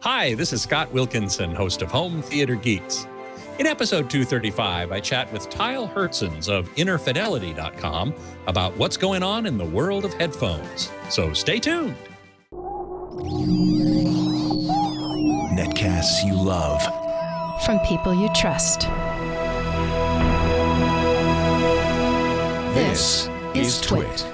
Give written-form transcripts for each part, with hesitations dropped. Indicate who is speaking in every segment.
Speaker 1: Hi, this is Scott Wilkinson, host of Home Theater Geeks. In episode 235, I chat with Tyll Hertsens of InnerFidelity.com about what's going on in the world of headphones. So stay tuned.
Speaker 2: Netcasts you love.
Speaker 3: From people you trust.
Speaker 2: This is Twit.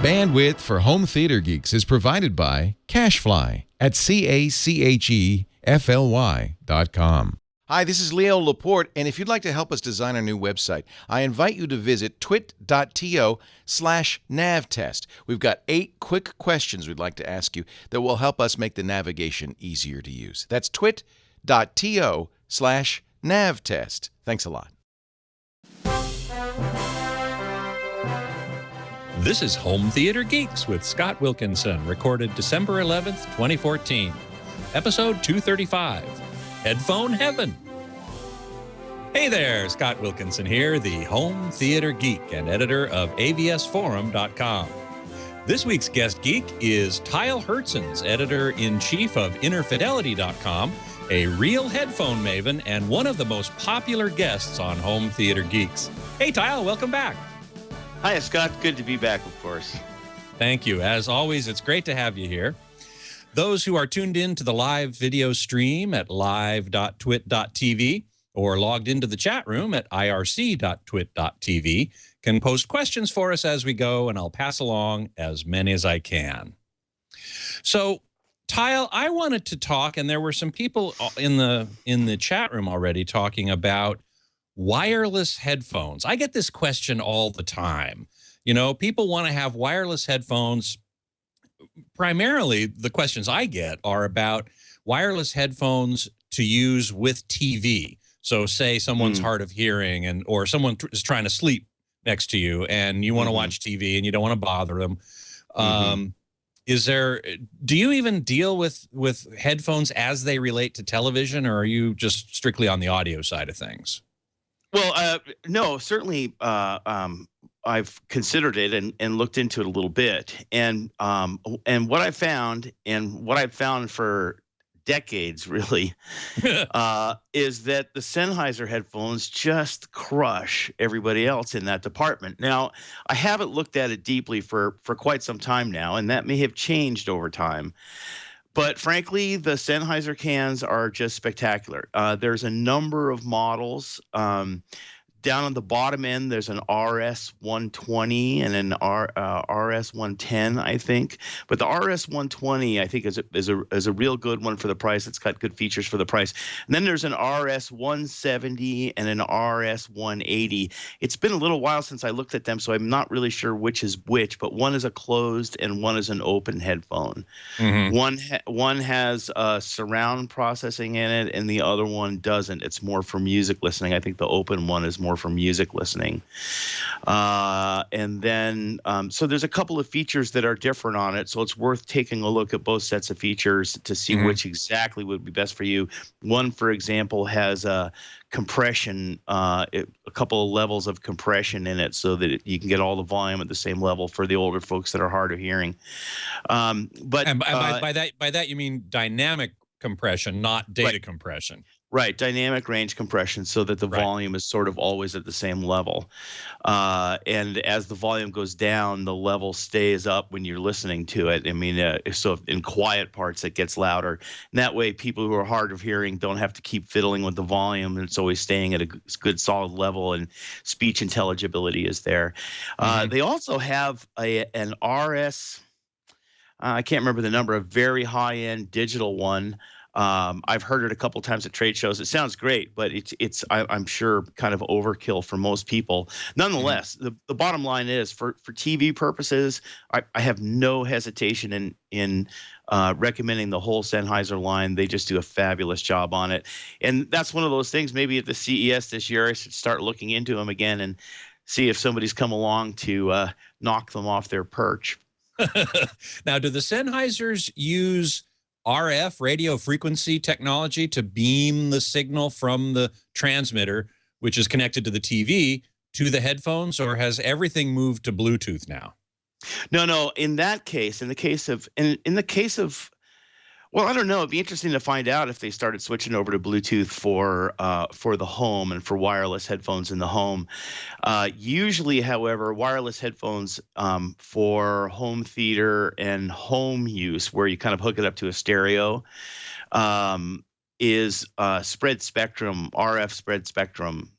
Speaker 4: Bandwidth for Home Theater Geeks is provided by CacheFly at CacheFly.com. Hi, this is Leo Laporte, and if you'd like to help us design our new website, I invite you to visit twit.to/navtest. We've got 8 quick questions we'd like to ask you that will help us make the navigation easier to use. That's twit.to/navtest. Thanks a lot.
Speaker 1: This is Home Theater Geeks with Scott Wilkinson, recorded December 11th, 2014. Episode 235, Headphone Heaven. Hey there, Scott Wilkinson here, the Home Theater Geek and editor of avsforum.com. This week's guest geek is Tyll Hertsens, editor-in-chief of InnerFidelity.com, a real headphone maven and one of the most popular guests on Home Theater Geeks. Hey, Tyll, welcome back.
Speaker 5: Hi, Scott. Good to be back, of course.
Speaker 1: Thank you. As always, it's great to have you here. Those who are tuned in to the live video stream at live.twit.tv or logged into the chat room at irc.twit.tv can post questions for us as we go, and I'll pass along as many as I can. So, Tyll, I wanted to talk, and there were some people in the chat room already talking about wireless headphones. I get this question all the time. You know, people want to have wireless headphones. Primarily, the questions I get are about wireless headphones to use with TV. So say someone's hard of hearing or someone is trying to sleep next to you and you want to watch TV and you don't want to bother them. Do you even deal with headphones as they relate to television, or are you just strictly on the audio side of things?
Speaker 5: Well, no, certainly I've considered it and looked into it a little bit. And what I found, and what I've found for decades, really, is that the Sennheiser headphones just crush everybody else in that department. Now, I haven't looked at it deeply for quite some time now, and that may have changed over time. But frankly, the Sennheiser cans are just spectacular. There's a number of models. Down on the bottom end, there's an RS-120 and an RS-110, I think. But the RS-120, I think, is a real good one for the price. It's got good features for the price. And then there's an RS-170 and an RS-180. It's been a little while since I looked at them, so I'm not really sure which is which. But one is a closed and one is an open headphone. One has surround processing in it, and the other one doesn't. It's more for music listening. I think the open one is more for music listening. And then, so there's a couple of features that are different on it. So it's worth taking a look at both sets of features to see which exactly would be best for you. One, for example, has a compression, a couple of levels of compression in it so that you can get all the volume at the same level for the older folks that are hard of hearing. But
Speaker 1: by that, you mean dynamic compression, not data compression.
Speaker 5: Right, dynamic range compression, so that the volume is sort of always at the same level. And as the volume goes down, the level stays up when you're listening to it. I mean, so in quiet parts, it gets louder. And that way, people who are hard of hearing don't have to keep fiddling with the volume, and it's always staying at a good, solid level, and speech intelligibility is there. They also have an RS, I can't remember the number, a very high-end digital one. I've heard it a couple times at trade shows. It sounds great, but I'm sure kind of overkill for most people. Nonetheless, the bottom line is for TV purposes, I have no hesitation in recommending the whole Sennheiser line. They just do a fabulous job on it. And that's one of those things, maybe at the CES this year, I should start looking into them again and see if somebody's come along to knock them off their perch.
Speaker 1: Now, do the Sennheisers use RF, radio frequency technology, to beam the signal from the transmitter, which is connected to the TV, to the headphones, or has everything moved to Bluetooth now?
Speaker 5: No. In the case of Well, I don't know. It'd be interesting to find out if they started switching over to Bluetooth for the home and for wireless headphones in the home. Usually, however, wireless headphones for home theater and home use, where you kind of hook it up to a stereo, um, is spread spectrum, RF spread spectrum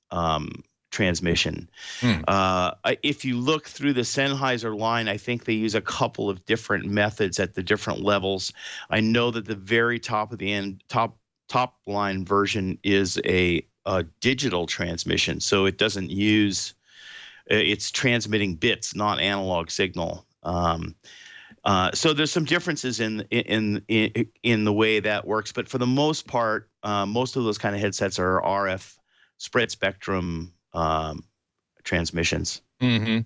Speaker 5: transmission.
Speaker 1: Hmm.
Speaker 5: If you look through the Sennheiser line, I think they use a couple of different methods at the different levels. I know that the very top of the top line version is a digital transmission, so it doesn't use it's transmitting bits, not analog signal. So there's some differences in the way that works, but for the most part, most of those kind of headsets are RF spread spectrum transmissions.
Speaker 1: Mm-hmm.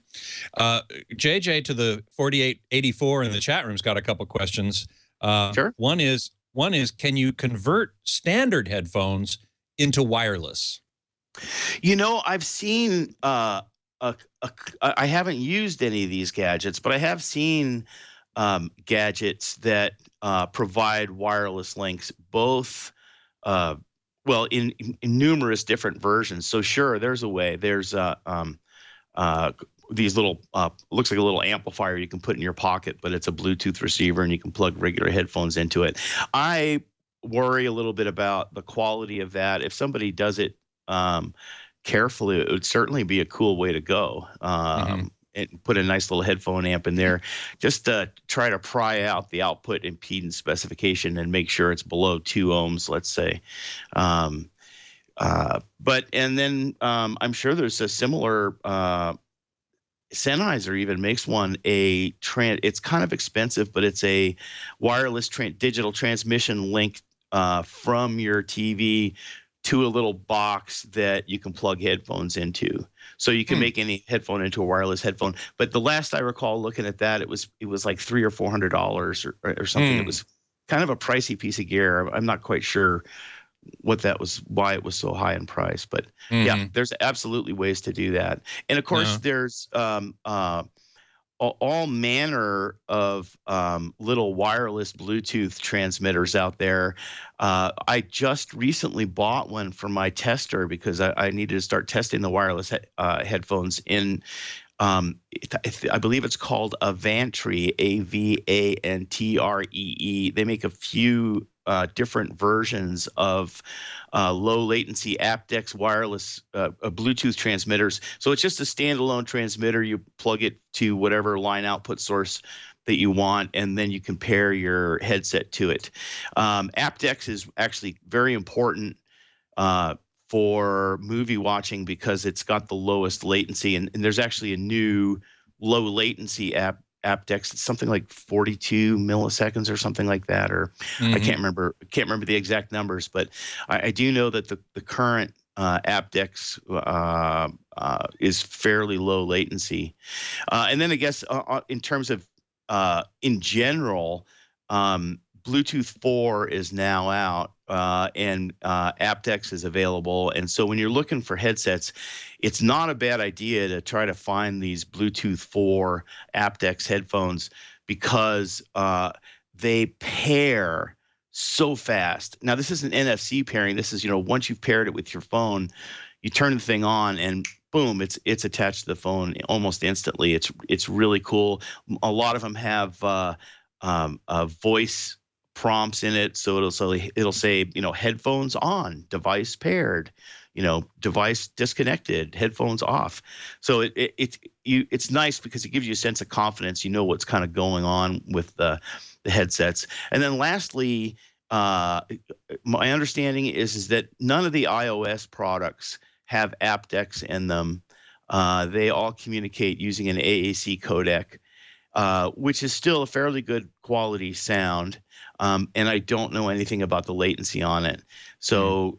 Speaker 1: JJ to the 4884 in the chat room's got a couple questions.
Speaker 5: Sure.
Speaker 1: One is, can you convert standard headphones into wireless?
Speaker 5: I've seen I haven't used any of these gadgets, but I have seen gadgets that provide wireless links, both well in numerous different versions. So sure, there's a way. There's these little looks like a little amplifier you can put in your pocket, but it's a Bluetooth receiver and you can plug regular headphones into it. I worry a little bit about the quality of that. If somebody does it carefully, it would certainly be a cool way to go. And put a nice little headphone amp in there, just to try to pry out the output impedance specification and make sure it's below 2 ohms, let's say. And then I'm sure there's a similar Sennheiser even makes one, it's kind of expensive, but it's a wireless digital transmission link from your TV to a little box that you can plug headphones into. So you can make any headphone into a wireless headphone. But the last I recall looking at that, it was like $300 or $400 or something. It was kind of a pricey piece of gear. I'm not quite sure what that was, why it was so high in price. But yeah, there's absolutely ways to do that. And of course, there's all manner of little wireless Bluetooth transmitters out there. I just recently bought one for my tester because I needed to start testing the wireless headphones in, I believe it's called Avantree, Avantree. They make a few different versions of low latency aptX wireless Bluetooth transmitters. So it's just a standalone transmitter. You plug it to whatever line output source that you want, and then you can pair your headset to it. aptX is actually very important for movie watching because it's got the lowest latency, and there's actually a new low latency aptX. It's something like 42 milliseconds or something like that, or I can't remember the exact numbers, but I do know that the current aptX is fairly low latency. And then I guess in terms of in general, Bluetooth 4 is now out, and aptX is available. And so when you're looking for headsets, it's not a bad idea to try to find these Bluetooth 4 aptX headphones because they pair so fast. Now, this isn't NFC pairing. This is, once you've paired it with your phone, you turn the thing on and boom, it's attached to the phone almost instantly. It's really cool. A lot of them have voice prompts in it, so it'll say headphones on, device paired, device disconnected, headphones off. So it's nice because it gives you a sense of confidence. You know what's kind of going on with the headsets. And then lastly, my understanding is that none of the iOS products have aptX in them. They all communicate using an AAC codec, which is still a fairly good quality sound. And I don't know anything about the latency on it. So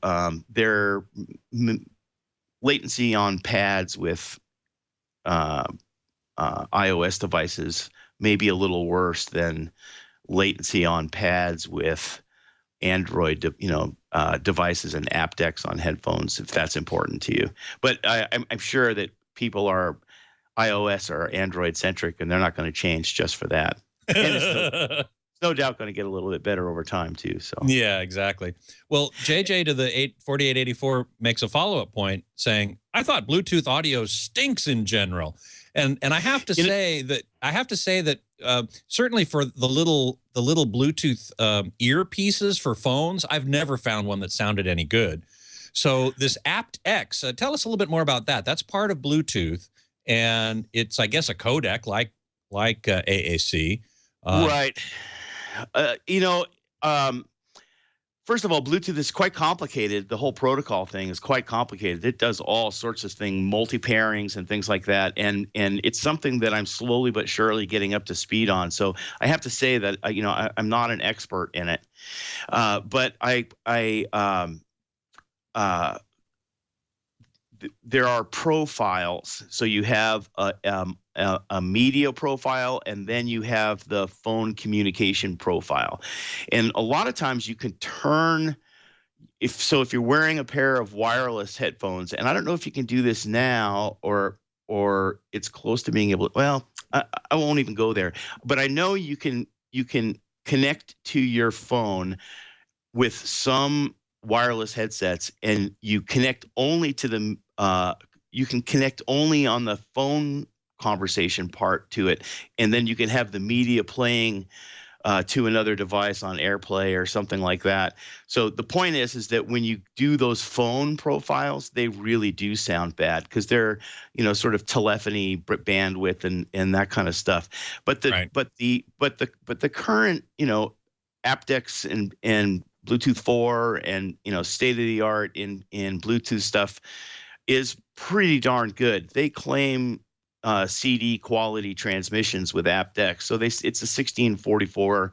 Speaker 5: their latency on pads with iOS devices may be a little worse than latency on pads with Android, devices and aptX on headphones, if that's important to you. But I'm sure that people are iOS or Android centric, and they're not going to change just for that. And it's no doubt going to get a little bit better over time too. So
Speaker 1: Yeah, exactly. Well, JJ to the 4884 makes a follow-up point saying, I thought Bluetooth audio stinks in general. And I have to say that certainly for the little Bluetooth earpieces for phones, I've never found one that sounded any good. So this aptX, tell us a little bit more about that. That's part of Bluetooth, and it's, I guess, a codec like AAC.
Speaker 5: right. First of all, Bluetooth is quite complicated. The whole protocol thing is quite complicated. It does all sorts of things, multi-pairings and things like that. And it's something that I'm slowly but surely getting up to speed on. So I have to say that, I'm not an expert in it. But there are profiles. So you have a media profile, and then you have the phone communication profile. And a lot of times you can turn, if you're wearing a pair of wireless headphones, and I don't know if you can do this now or it's close to being able to, well, I won't even go there, but I know you can connect to your phone with some wireless headsets, and you connect only to them. You can connect only on the phone conversation part to it, and then you can have the media playing to another device on AirPlay or something like that. So the point is that when you do those phone profiles, they really do sound bad because they're sort of telephony bandwidth and that kind of stuff. But the current aptX and Bluetooth 4 and state of the art in Bluetooth stuff is pretty darn good. They claim CD quality transmissions with aptX. So it's a 1644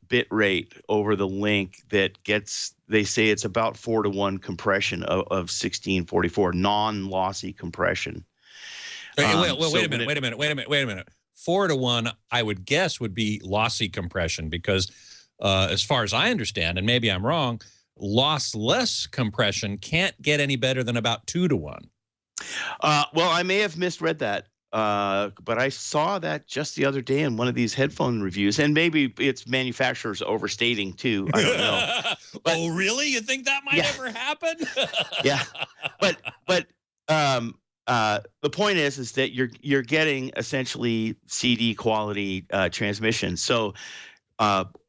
Speaker 5: bit rate over the link that gets, they say it's about 4-to-1 compression of 1644, non-lossy compression.
Speaker 1: Wait a minute. 4-to-1, I would guess, would be lossy compression because as far as I understand, and maybe I'm wrong, lossless compression can't get any better than about 2-to-1.
Speaker 5: Well, I may have misread that, but I saw that just the other day in one of these headphone reviews, and maybe it's manufacturers overstating too. I don't know. But,
Speaker 1: oh, really? You think that might ever happen?
Speaker 5: Yeah, but the point is that you're getting essentially CD quality transmission. So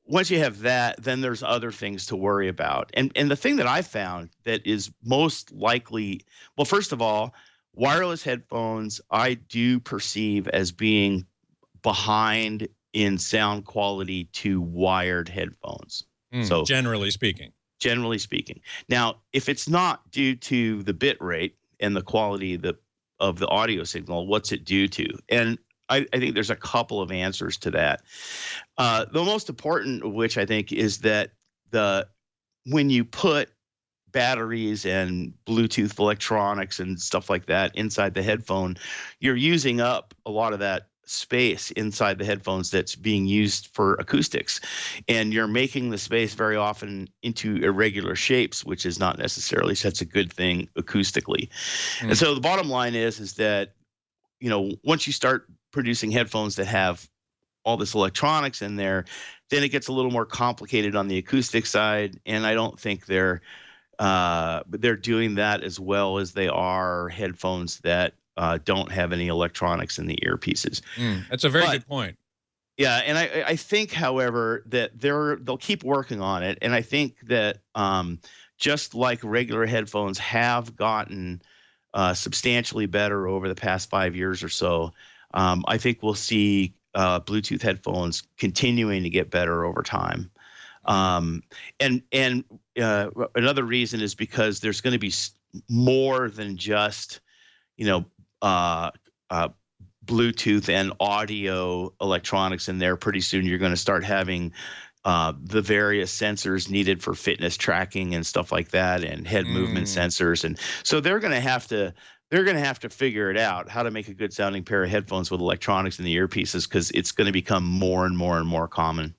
Speaker 5: once you have that, then there's other things to worry about. And the thing that I found that is most likely, well, first of all, wireless headphones I do perceive as being behind in sound quality to wired headphones. So
Speaker 1: generally speaking.
Speaker 5: Now, if it's not due to the bit rate and the quality of the audio signal, what's it due to? And I think there's a couple of answers to that. The most important of which I think is that when you put batteries and Bluetooth electronics and stuff like that inside the headphone, you're using up a lot of that space inside the headphones that's being used for acoustics, and you're making the space very often into irregular shapes, which is not necessarily such a good thing acoustically. And so the bottom line is that once you start producing headphones that have all this electronics in there, then it gets a little more complicated on the acoustic side, and I don't think they're doing that as well as they are headphones that don't have any electronics in the earpieces.
Speaker 1: That's a very good point.
Speaker 5: Yeah, and I think, however, that they'll keep working on it, and I think that just like regular headphones have gotten substantially better over the past 5 years or so, I think we'll see Bluetooth headphones continuing to get better over time. And another reason is because there's going to be more than just, Bluetooth and audio electronics in there. Pretty soon you're going to start having the various sensors needed for fitness tracking and stuff like that, and head movement sensors. And so they're going to have to figure it out, how to make a good sounding pair of headphones with electronics in the earpieces, because it's going to become more and more and more common.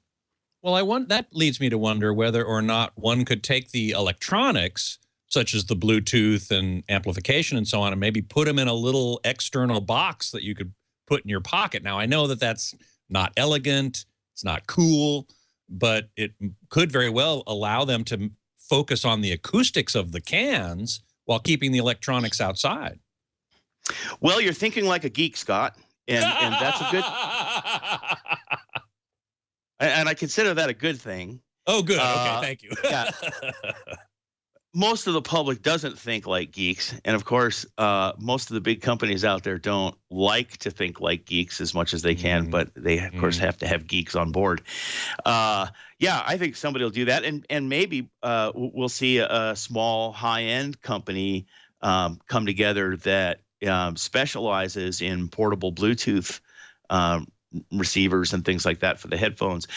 Speaker 1: Well, that leads me to wonder whether or not one could take the electronics, such as the Bluetooth and amplification and so on, and maybe put them in a little external box that you could put in your pocket. Now, I know that that's not elegant. It's not cool, but it could very well allow them to focus on the acoustics of the cans while keeping the electronics outside.
Speaker 5: Well, you're thinking like a geek, Scott, and that's a good. And I consider that a good thing.
Speaker 1: Oh, good. Okay, thank you.
Speaker 5: Yeah. Most of the public doesn't think like geeks, and of course, most of the big companies out there don't like to think like geeks as much as they can, but they of course have to have geeks on board. Yeah, I think somebody will do that, and maybe we'll see a small high-end company come together that specializes in portable Bluetooth receivers and things like that for the headphones.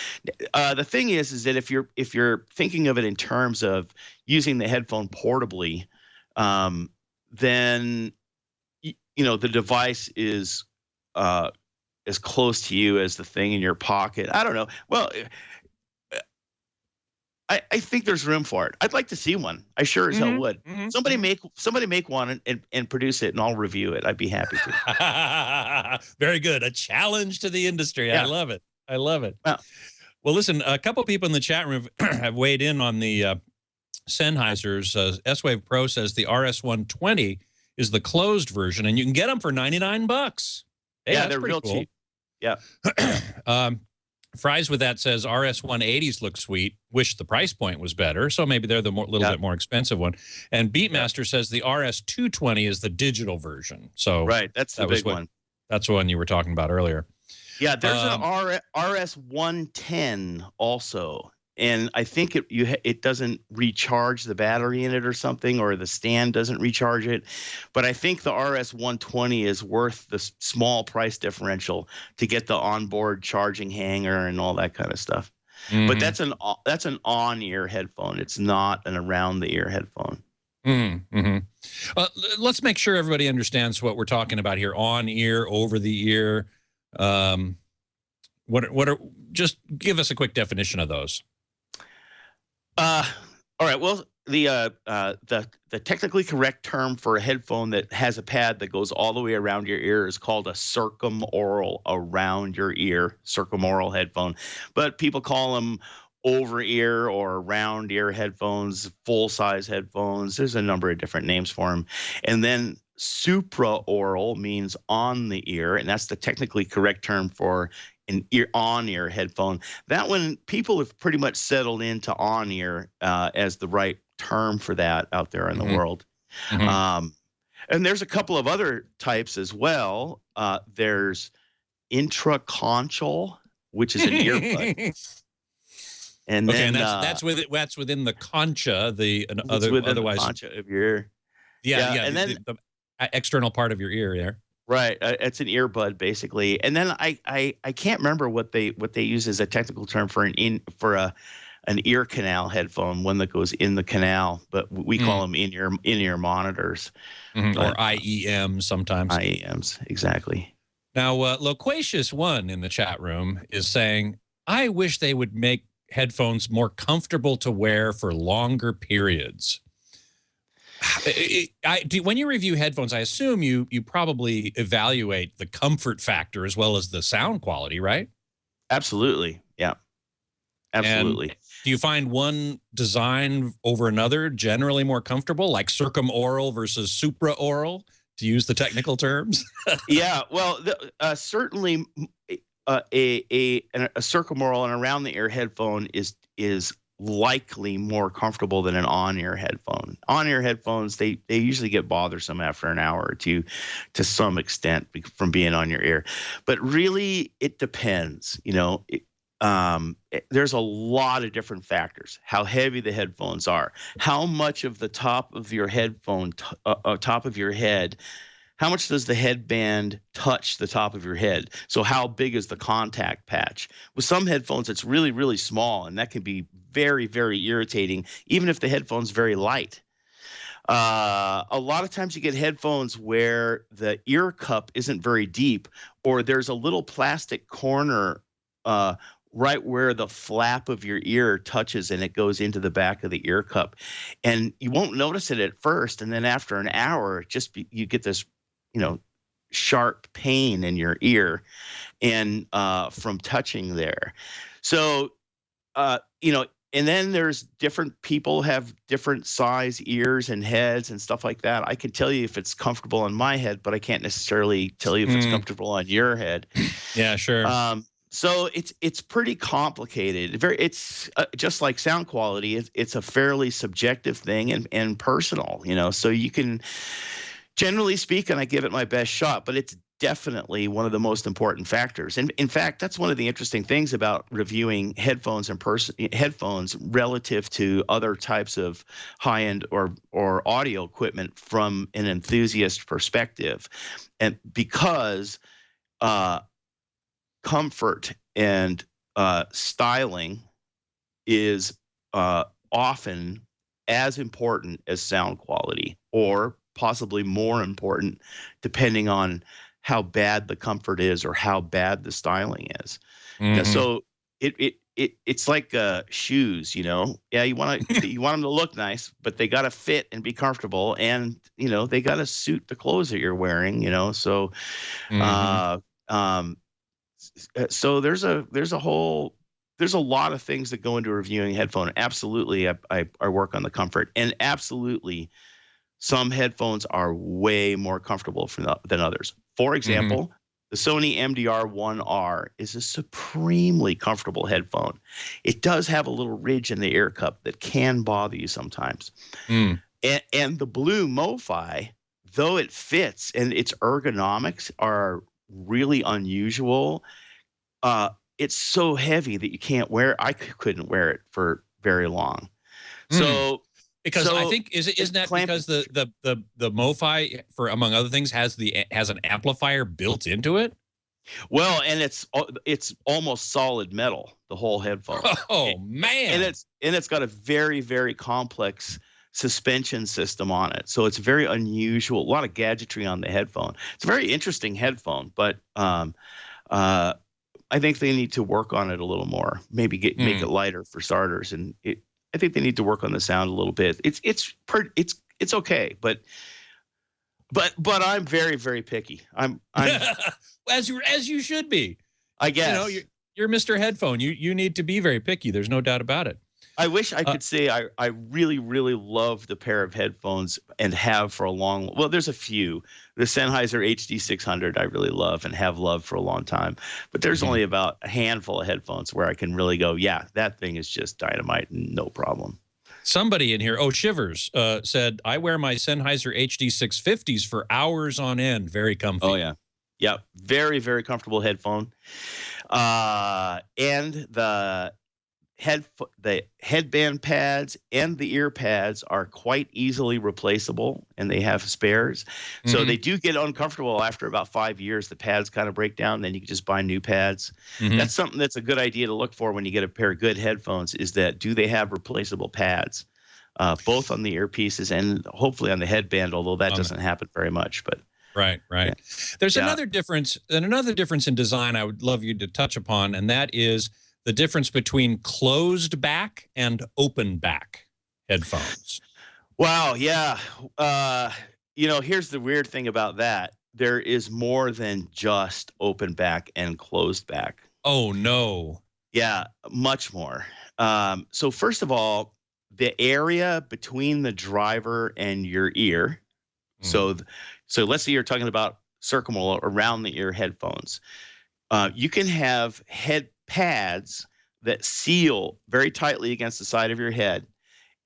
Speaker 5: The thing is that if you're thinking of it in terms of using the headphone portably, then the device is as close to you as the thing in your pocket. I don't know. Well, I think there's room for it. I'd like to see one. I sure as hell would. Somebody make one and produce it, and I'll review it. I'd be happy to.
Speaker 1: Very good. A challenge to the industry. Yeah. I love it. I love it. Well, listen, a couple people in the chat room have weighed in on the Sennheiser's. S-Wave Pro says the RS-120 is the closed version, and you can get them for $99. Hey,
Speaker 5: yeah, they're real
Speaker 1: cool.
Speaker 5: cheap. Yeah.
Speaker 1: Fries with that says RS-180s look sweet. Wish the price point was better. So maybe they're the little bit more expensive one. And Beatmaster says the RS-220 is the digital version. So
Speaker 5: right, that's the big one.
Speaker 1: That's the one you were talking about earlier.
Speaker 5: Yeah, there's an RS-110 also. And I think it doesn't recharge the battery in it or something, or the stand doesn't recharge it. But I think the RS-120 is worth the small price differential to get the onboard charging hanger and all that kind of stuff. But that's an on-ear headphone. It's not an around-the-ear headphone.
Speaker 1: Let's make sure everybody understands what we're talking about here. On-ear, over-the-ear. Just give us a quick definition of those.
Speaker 5: All right. Well, the technically correct term for a headphone that has a pad that goes all the way around your ear is called a circumaural around your ear, circumaural headphone. But people call them over ear or round ear headphones, full size headphones. There's a number of different names for them. And then supraaural means on the ear, and that's the technically correct term for an on-ear headphone. That one, people have pretty much settled into on-ear as the right term for that out there in the world. And there's a couple of other types as well. There's intraconchal, which is an earbud. And then
Speaker 1: that's within the concha,
Speaker 5: otherwise the concha of your ear.
Speaker 1: Yeah, and then the external part of your ear there.
Speaker 5: Right, it's an earbud basically, and then I can't remember what they use as a technical term for an ear canal headphone, one that goes in the canal, but we call them in-ear monitors,
Speaker 1: or IEMs sometimes.
Speaker 5: IEMs, exactly.
Speaker 1: Now, Loquacious One in the chat room is saying, I wish they would make headphones more comfortable to wear for longer periods. When you review headphones, I assume you probably evaluate the comfort factor as well as the sound quality, right?
Speaker 5: Absolutely. Yeah. Absolutely.
Speaker 1: And do you find one design over another generally more comfortable, like circumaural versus supraaural, to use the technical terms?
Speaker 5: Yeah. Well, certainly a circumaural and around the ear headphone is likely more comfortable than an on-ear headphone. On-ear headphones, they usually get bothersome after an hour or two to some extent from being on your ear. But really, it depends. There's a lot of different factors. How heavy the headphones are, how much of the top of your headphone, top of your head, how much does the headband touch the top of your head? So how big is the contact patch? With some headphones, it's really, really small, and that can be very, very irritating, even if the headphone's very light. A lot of times you get headphones where the ear cup isn't very deep, or there's a little plastic corner right where the flap of your ear touches and it goes into the back of the ear cup. And you won't notice it at first, and then after an hour, you get this sharp pain in your ear and from touching there. So, you know, and then there's different people have different size ears and heads and stuff like that. I can tell you if it's comfortable on my head, but I can't necessarily tell you if it's comfortable on your head.
Speaker 1: Yeah, sure.
Speaker 5: So it's pretty complicated. It's just like sound quality. It's a fairly subjective thing and personal, you know. So you can, generally speaking, I give it my best shot, but it's definitely one of the most important factors. And in fact, that's one of the interesting things about reviewing headphones headphones relative to other types of high-end or audio equipment from an enthusiast perspective. And because comfort and styling is often as important as sound quality, or possibly more important, depending on how bad the comfort is or how bad the styling is. You know, so it's like shoes, you know. Yeah, you want them to look nice, but they got to fit and be comfortable, and you know they got to suit the clothes that you're wearing, you know. So, so there's a lot of things that go into reviewing a headphone. Absolutely, I work on the comfort, and absolutely, some headphones are way more comfortable than others. For example, the Sony MDR-1R is a supremely comfortable headphone. It does have a little ridge in the ear cup that can bother you sometimes. And the Blue MoFi, though it fits and its ergonomics are really unusual, it's so heavy that you can't wear it. I couldn't wear it for very long. So
Speaker 1: because I think isn't that because the MoFi, for among other things, has an amplifier built into it?
Speaker 5: Well, and it's almost solid metal, the whole headphone.
Speaker 1: Oh man.
Speaker 5: And it's got a very, very complex suspension system on it. So it's very unusual. A lot of gadgetry on the headphone. It's a very interesting headphone, but I think they need to work on it a little more. Maybe make it lighter for starters, and I think they need to work on the sound a little bit. It's okay, but I'm very, very picky. I'm
Speaker 1: as you should be.
Speaker 5: I guess.
Speaker 1: You know, you're Mr. Headphone. You need to be very picky. There's no doubt about it.
Speaker 5: I wish I could say I really, really love the pair of headphones and have for a long. Well, there's a few. The Sennheiser HD600 I really love and have loved for a long time. But there's only about a handful of headphones where I can really go, yeah, that thing is just dynamite, no problem.
Speaker 1: Somebody in here, Shivers, said, I wear my Sennheiser HD650s for hours on end. Very comfy.
Speaker 5: Oh, yeah. Yeah, very, very comfortable headphone. And the headband pads and the ear pads are quite easily replaceable, and they have spares. So they do get uncomfortable after about 5 years. The pads kind of break down, then you can just buy new pads. That's something that's a good idea to look for when you get a pair of good headphones, is that do they have replaceable pads, both on the earpieces and hopefully on the headband, although that doesn't happen very much. But
Speaker 1: Right. Yeah. There's another difference in design I would love you to touch upon, and that is the difference between closed back and open back headphones.
Speaker 5: Wow. Yeah. You know, here's the weird thing about that. There is more than just open back and closed back.
Speaker 1: Oh, no.
Speaker 5: Yeah, much more. So first of all, the area between the driver and your ear. So let's say you're talking about circumwall around the ear headphones. You can have head pads that seal very tightly against the side of your head,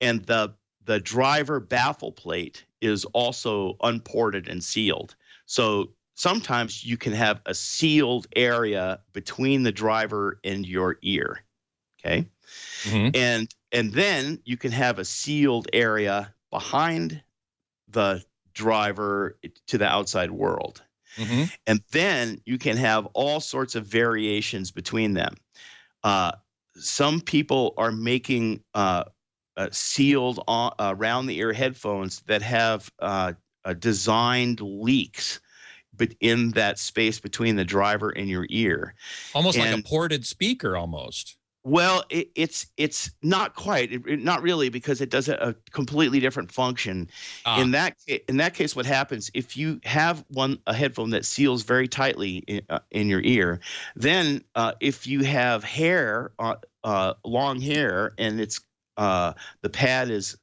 Speaker 5: and the driver baffle plate is also unported and sealed. So sometimes you can have a sealed area between the driver and your ear. Okay. And then you can have a sealed area behind the driver to the outside world. And then you can have all sorts of variations between them. Some people are making sealed around the ear headphones that have designed leaks, but in that space between the driver and your ear.
Speaker 1: Almost like a ported speaker almost.
Speaker 5: Well, it's not quite, not really, because it does a completely different function.
Speaker 1: Ah,
Speaker 5: In that case, what happens if you have a headphone that seals very tightly in your ear, then if you have hair, long hair, and the pad is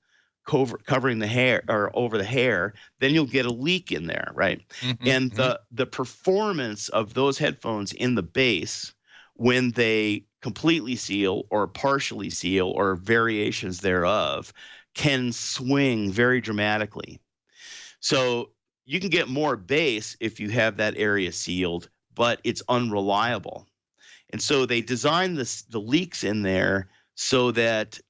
Speaker 5: covering the hair or over the hair, then you'll get a leak in there, right?
Speaker 1: mhm,
Speaker 5: And
Speaker 1: mhm.
Speaker 5: the performance of those headphones in the bass, when they completely seal or partially seal or variations thereof, can swing very dramatically. So you can get more bass if you have that area sealed, but it's unreliable. And so they design the leaks in there so that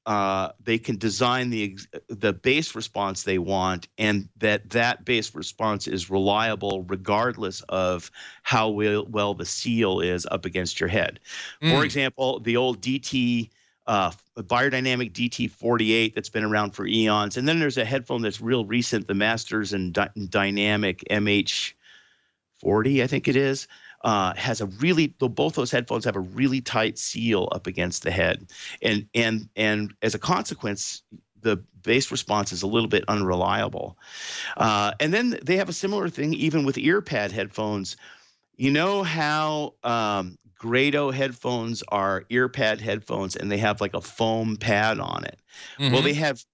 Speaker 5: they can design the bass response they want, and that bass response is reliable regardless of how well the seal is up against your head. For
Speaker 1: Mm.
Speaker 5: example, the old DT biodynamic DT48 that's been around for eons, and then there's a headphone that's real recent, the Masters and Dynamic MH40, I think it is, has a really both those headphones have a really tight seal up against the head, and as a consequence, the bass response is a little bit unreliable. And then they have a similar thing even with ear pad headphones. You know how Grado headphones are ear pad headphones and they have like a foam pad on it? Well, they
Speaker 1: Mhm.
Speaker 5: have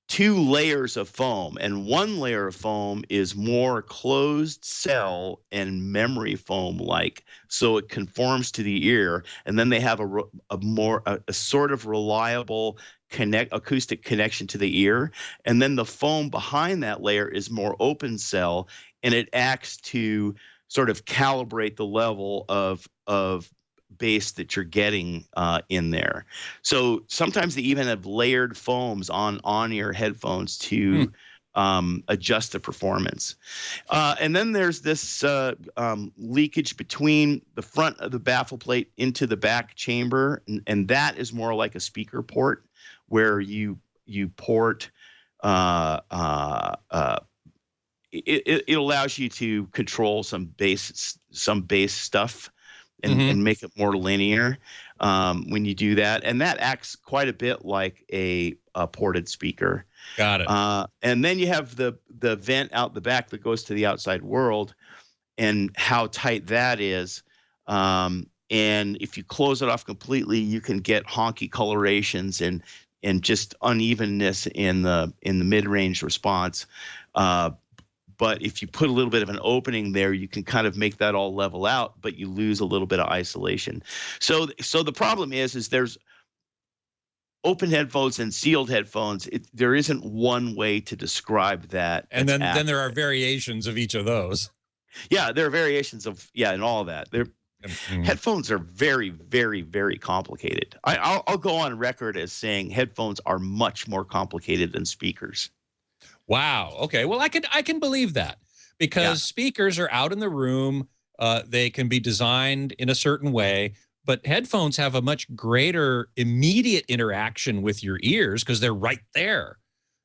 Speaker 5: two layers of foam, and one layer of foam is more closed cell and memory foam like, so it conforms to the ear. And then they have a sort of reliable acoustic connection to the ear. And then the foam behind that layer is more open cell, and it acts to sort of calibrate the level of bass that you're getting in there. So sometimes they even have layered foams on your headphones
Speaker 1: Mm.
Speaker 5: to adjust the performance. And then there's this leakage between the front of the baffle plate into the back chamber, and that is more like a speaker port, where you port it allows you to control some bass stuff,
Speaker 1: Mhm.
Speaker 5: and make it more linear when you do that, and that acts quite a bit like a ported speaker.
Speaker 1: Got it.
Speaker 5: And then you have the vent out the back that goes to the outside world, and how tight that is. And if you close it off completely, you can get honky colorations and just unevenness in the mid-range response. Uh, but if you put a little bit of an opening there, you can kind of make that all level out, but you lose a little bit of isolation. So the problem is there's open headphones and sealed headphones. There isn't one way to describe that
Speaker 1: And
Speaker 5: that's
Speaker 1: then there are
Speaker 5: accurate.
Speaker 1: variations of each of those.
Speaker 5: Yeah, there are variations of, yeah, and all of that.
Speaker 1: Mm.
Speaker 5: Headphones are very, very, very complicated. I'll go on record as saying headphones are much more complicated than speakers.
Speaker 1: Wow. Okay. Well, I can believe that,
Speaker 5: Yeah.
Speaker 1: because speakers are out in the room. They can be designed in a certain way, but headphones have a much greater immediate interaction with your ears because they're right there.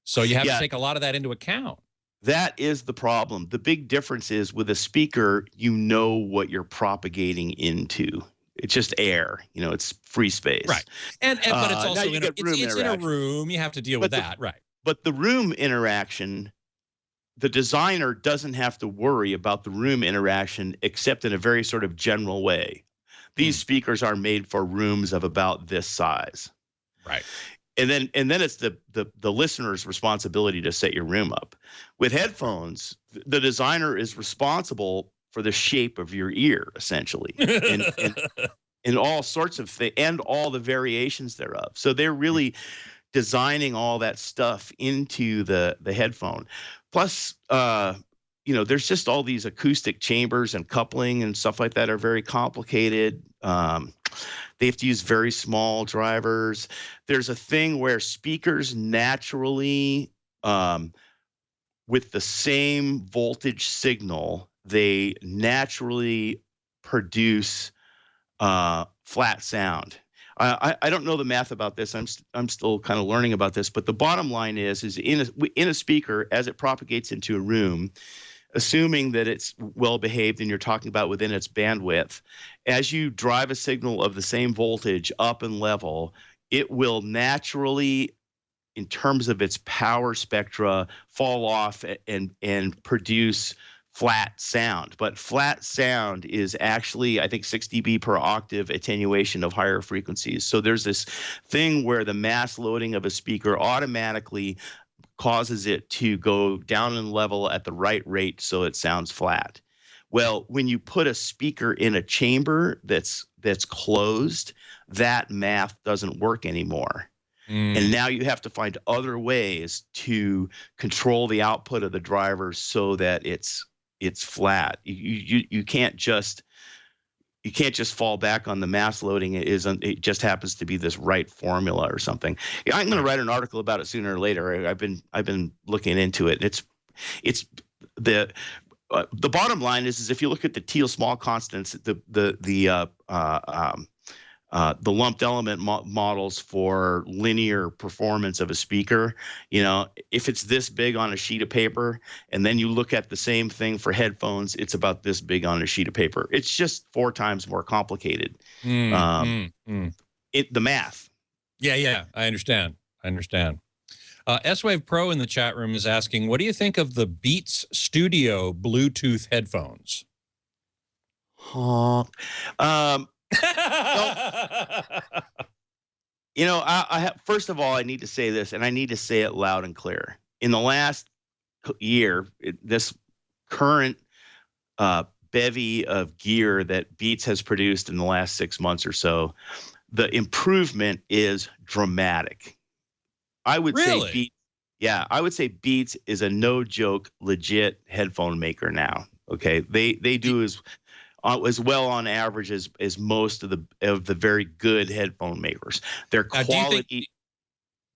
Speaker 1: So you have to
Speaker 5: Yeah,
Speaker 1: take a lot of that into account.
Speaker 5: that is the problem. The big difference is with a speaker, you know what you're propagating into. It's just air, it's free
Speaker 1: Right.
Speaker 5: space.
Speaker 1: And but it's
Speaker 5: Now
Speaker 1: also
Speaker 5: you
Speaker 1: in a
Speaker 5: get
Speaker 1: it's
Speaker 5: room
Speaker 1: it's in a
Speaker 5: interaction,
Speaker 1: room. You have to deal with
Speaker 5: but
Speaker 1: that. Right.
Speaker 5: the room interaction, the designer doesn't have to worry about the room interaction except in a very sort of general way. These
Speaker 1: Mm.
Speaker 5: speakers are made for rooms of about this size.
Speaker 1: Right.
Speaker 5: And then it's the listener's responsibility to set your room up. With headphones, the designer is responsible for the shape of your ear, essentially, and all sorts of things, and all the variations thereof. So they're really designing all that stuff into the headphone. Plus, there's just all these acoustic chambers and coupling and stuff like that are very complicated. They have to use very small drivers. There's a thing where speakers naturally, with the same voltage signal, they naturally produce flat sound. I don't know the math about this. I'm still kind of learning about this, but the bottom line is in a speaker, as it propagates into a room, assuming that it's well behaved and you're talking about within its bandwidth, as you drive a signal of the same voltage up and level, it will naturally, in terms of its power spectra, fall off and produce flat sound. But flat sound is actually, I think, 6 dB per octave attenuation of higher frequencies. So there's this thing where the mass loading of a speaker automatically causes it to go down in level at the right rate so it sounds flat. Well, when you put a speaker in a chamber that's closed, that math doesn't work anymore. And now you have to find other ways to control the output of the driver so that it's flat. You can't just fall back on the mass loading. It just happens to be this right formula or something. I'm going to write an article about it sooner or later. I've been looking into it. It's the bottom line is if you look at the Tyll small constants, the lumped element models for linear performance of a speaker, if it's this big on a sheet of paper, and then you look at the same thing for headphones, it's about this big on a sheet of paper. It's just 4 times more complicated. The math.
Speaker 1: Yeah, I understand. S-Wave Pro in the chat room is asking, what do you think of the Beats Studio Bluetooth headphones?
Speaker 5: First of all, I need to say this, and I need to say it loud and clear. In the last year, this current bevy of gear that Beats has produced in the last 6 months or so, the improvement is dramatic. I would say Beats, I would say Beats is a no joke, legit headphone maker now. Okay, they do as well on average as most of the very good headphone makers. Their quality.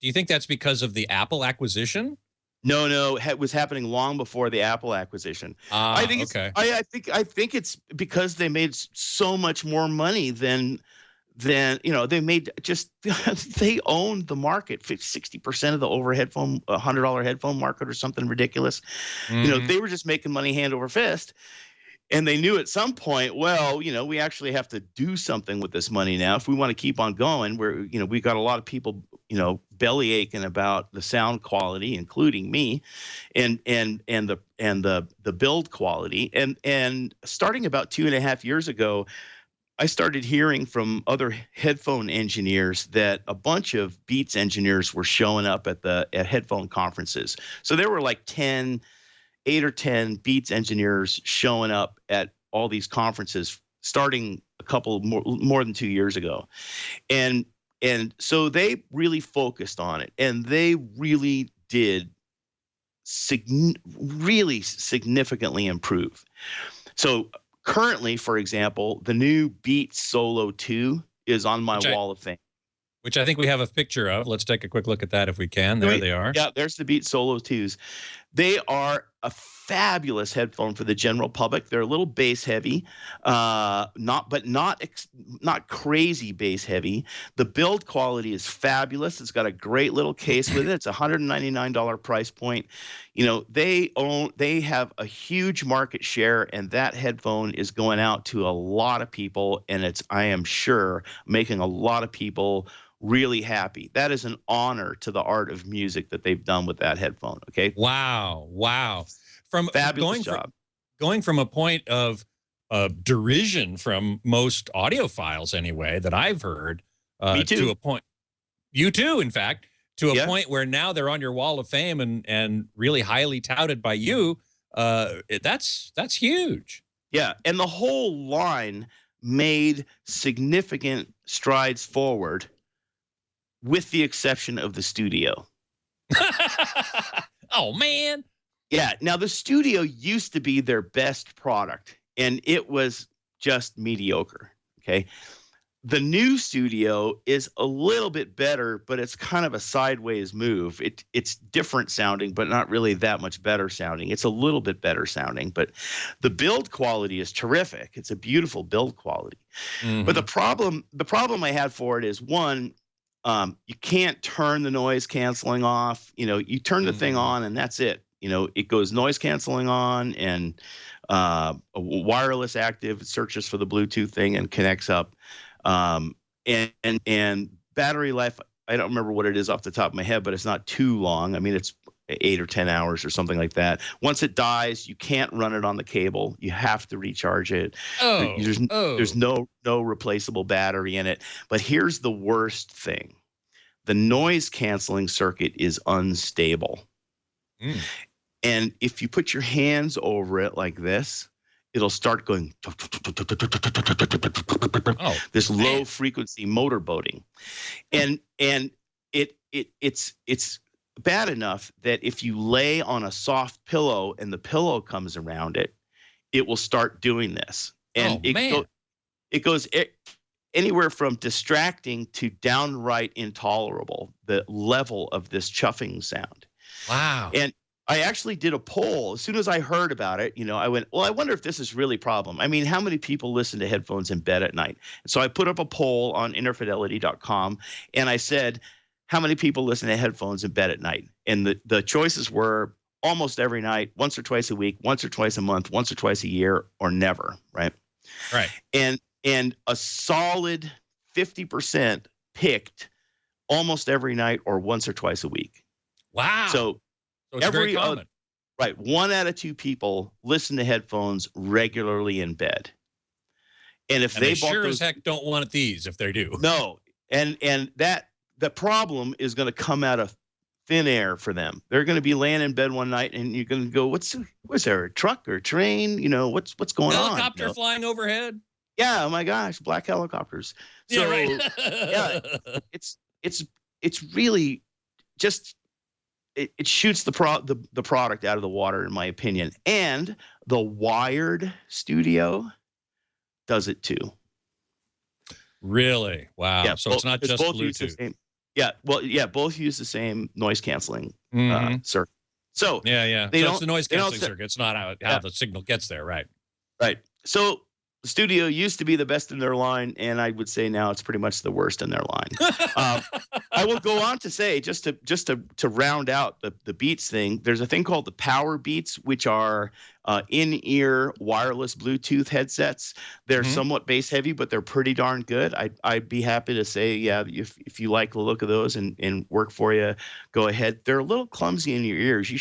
Speaker 1: Do you think that's because of the Apple acquisition?
Speaker 5: No, it was happening long before the Apple acquisition. I think it's because they made so much more money than they made. Just they owned the market, 60% of the $100 headphone market or something ridiculous. They were just making money hand over fist. And they knew at some point, we actually have to do something with this money now if we want to keep on going. We got a lot of people, belly aching about the sound quality, including me, and the build quality. And starting about 2.5 years ago, I started hearing from other headphone engineers that a bunch of Beats engineers were showing up at headphone conferences. So there were like 8 or 10 Beats engineers showing up at all these conferences starting a couple more than 2 years ago. And so they really focused on it, and they really did really significantly improve. So currently, for example, the new Beats Solo 2 is on my wall of fame.
Speaker 1: Which I think we have a picture of. Let's take a quick look at that if we can. There they are.
Speaker 5: Yeah, there's the Beats Solo 2s. They are a fabulous headphone for the general public. They're a little bass heavy, not crazy bass heavy. The build quality is fabulous. It's got a great little case with it. It's a $199 price point. They have a huge market share, and that headphone is going out to a lot of people, and I am sure, making a lot of people really happy. That is an honor to the art of music that they've done with that headphone. Okay.
Speaker 1: Wow.
Speaker 5: Fabulous job.
Speaker 1: Going from a point of derision from most audiophiles anyway that I've heard,
Speaker 5: Me too.
Speaker 1: to a point, you too, in fact, to a point where now they're on your wall of fame and really highly touted by you. That's huge.
Speaker 5: Yeah. And the whole line made significant strides forward, with the exception of the Studio.
Speaker 1: Oh, man.
Speaker 5: Yeah. Now, the Studio used to be their best product, and it was just mediocre. Okay. The new Studio is a little bit better, but it's kind of a sideways move. It's different sounding, but not really that much better sounding. It's a little bit better sounding, but the build quality is terrific. It's a beautiful build quality. Mm-hmm. But the problem I had for it is, one, you can't turn the noise canceling off. You turn the thing on and that's it. You know, it goes noise canceling on and wireless active. It searches for the Bluetooth thing and connects up. And battery life, I don't remember what it is off the top of my head, but it's not too long. I mean, it's 8 or 10 hours or something like that. Once it dies, you can't run it on the cable. You have to recharge it. There's no replaceable battery in it. But here's the worst thing. The noise canceling circuit is unstable. And if you put your hands over it like this, it'll start going this low frequency motorboating. And it's bad enough that if you lay on a soft pillow and the pillow comes around it, it will start doing this. And it goes anywhere from distracting to downright intolerable, the level of this chuffing sound.
Speaker 1: Wow.
Speaker 5: And I actually did a poll. As soon as I heard about it, you know, I went, well, I wonder if this is really a problem. I mean, how many people listen to headphones in bed at night? And so I put up a poll on innerfidelity.com, and I said, how many people listen to headphones in bed at night? And the choices were almost every night, once or twice a week, once or twice a month, once or twice a year, or never, right?
Speaker 1: Right.
Speaker 5: And a solid 50% picked almost every night or once or twice a week.
Speaker 1: Wow.
Speaker 5: So
Speaker 1: it's very common.
Speaker 5: Right. 1 out of 2 people listen to headphones regularly in bed. And if they bought
Speaker 1: sure
Speaker 5: those,
Speaker 1: as heck don't want these if they do.
Speaker 5: No. And that the problem is going to come out of thin air for them. They're going to be laying in bed one night and you're going to go, what's there, a truck or a train? You know, what's going on?
Speaker 1: Helicopter flying overhead?
Speaker 5: Yeah, oh my gosh, black helicopters. So,
Speaker 1: yeah, right.
Speaker 5: yeah, it's really just it shoots the product out of the water, in my opinion. And the wired studio does it too.
Speaker 1: Really? Wow. Yeah, so it's not just Bluetooth.
Speaker 5: Both use the same noise canceling circuit. So
Speaker 1: it's the noise canceling circuit. It's not how the signal gets there, right?
Speaker 5: Right. So the studio used to be the best in their line, and I would say now it's pretty much the worst in their line. I will go on to say, just to round out the Beats thing, there's a thing called the Power Beats, which are in-ear wireless Bluetooth headsets. They're somewhat bass heavy, but they're pretty darn good. I'd be happy to say, yeah, if you like the look of those and work for you, go ahead. They're a little clumsy in your ears. You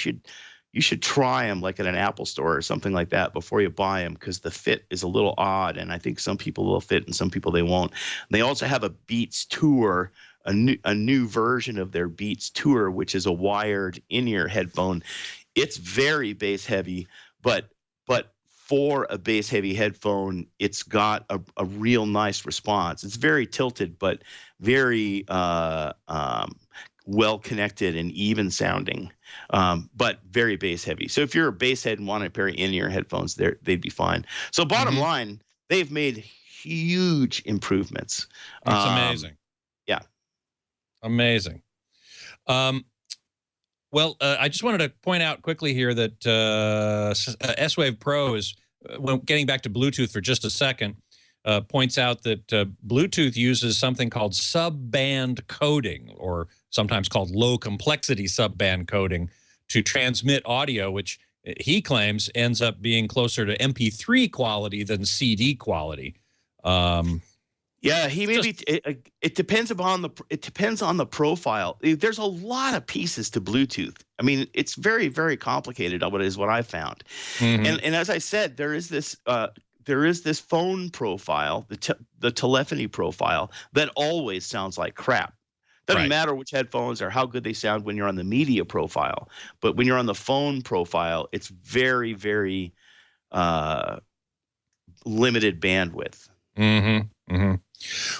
Speaker 5: should try them like at an Apple store or something like that before you buy them, because the fit is a little odd, and I think some people will fit and some people they won't. They also have a Beats Tour, a new version of their Beats Tour, which is a wired in-ear headphone. It's very bass heavy, but for a bass heavy headphone, it's got a real nice response. It's very tilted, but very well connected and even sounding, but very bass heavy. So if you're a bass head and want a pair of in-ear headphones, they'd be fine. So bottom line, they've made huge improvements.
Speaker 1: It's amazing.
Speaker 5: Yeah.
Speaker 1: Amazing. Well, I just wanted to point out quickly here that S-Wave Pro is, getting back to Bluetooth for just a second, points out that Bluetooth uses something called sub-band coding, or sometimes called low complexity sub-band coding, to transmit audio, which he claims ends up being closer to MP3 quality than CD quality.
Speaker 5: Yeah, it depends on the profile. There's a lot of pieces to Bluetooth. I mean, it's very, very complicated. What I found, and as I said, there is this phone profile, the telephony profile, that always sounds like crap. Doesn't matter which headphones or how good they sound when you're on the media profile, but when you're on the phone profile, it's very, very limited bandwidth.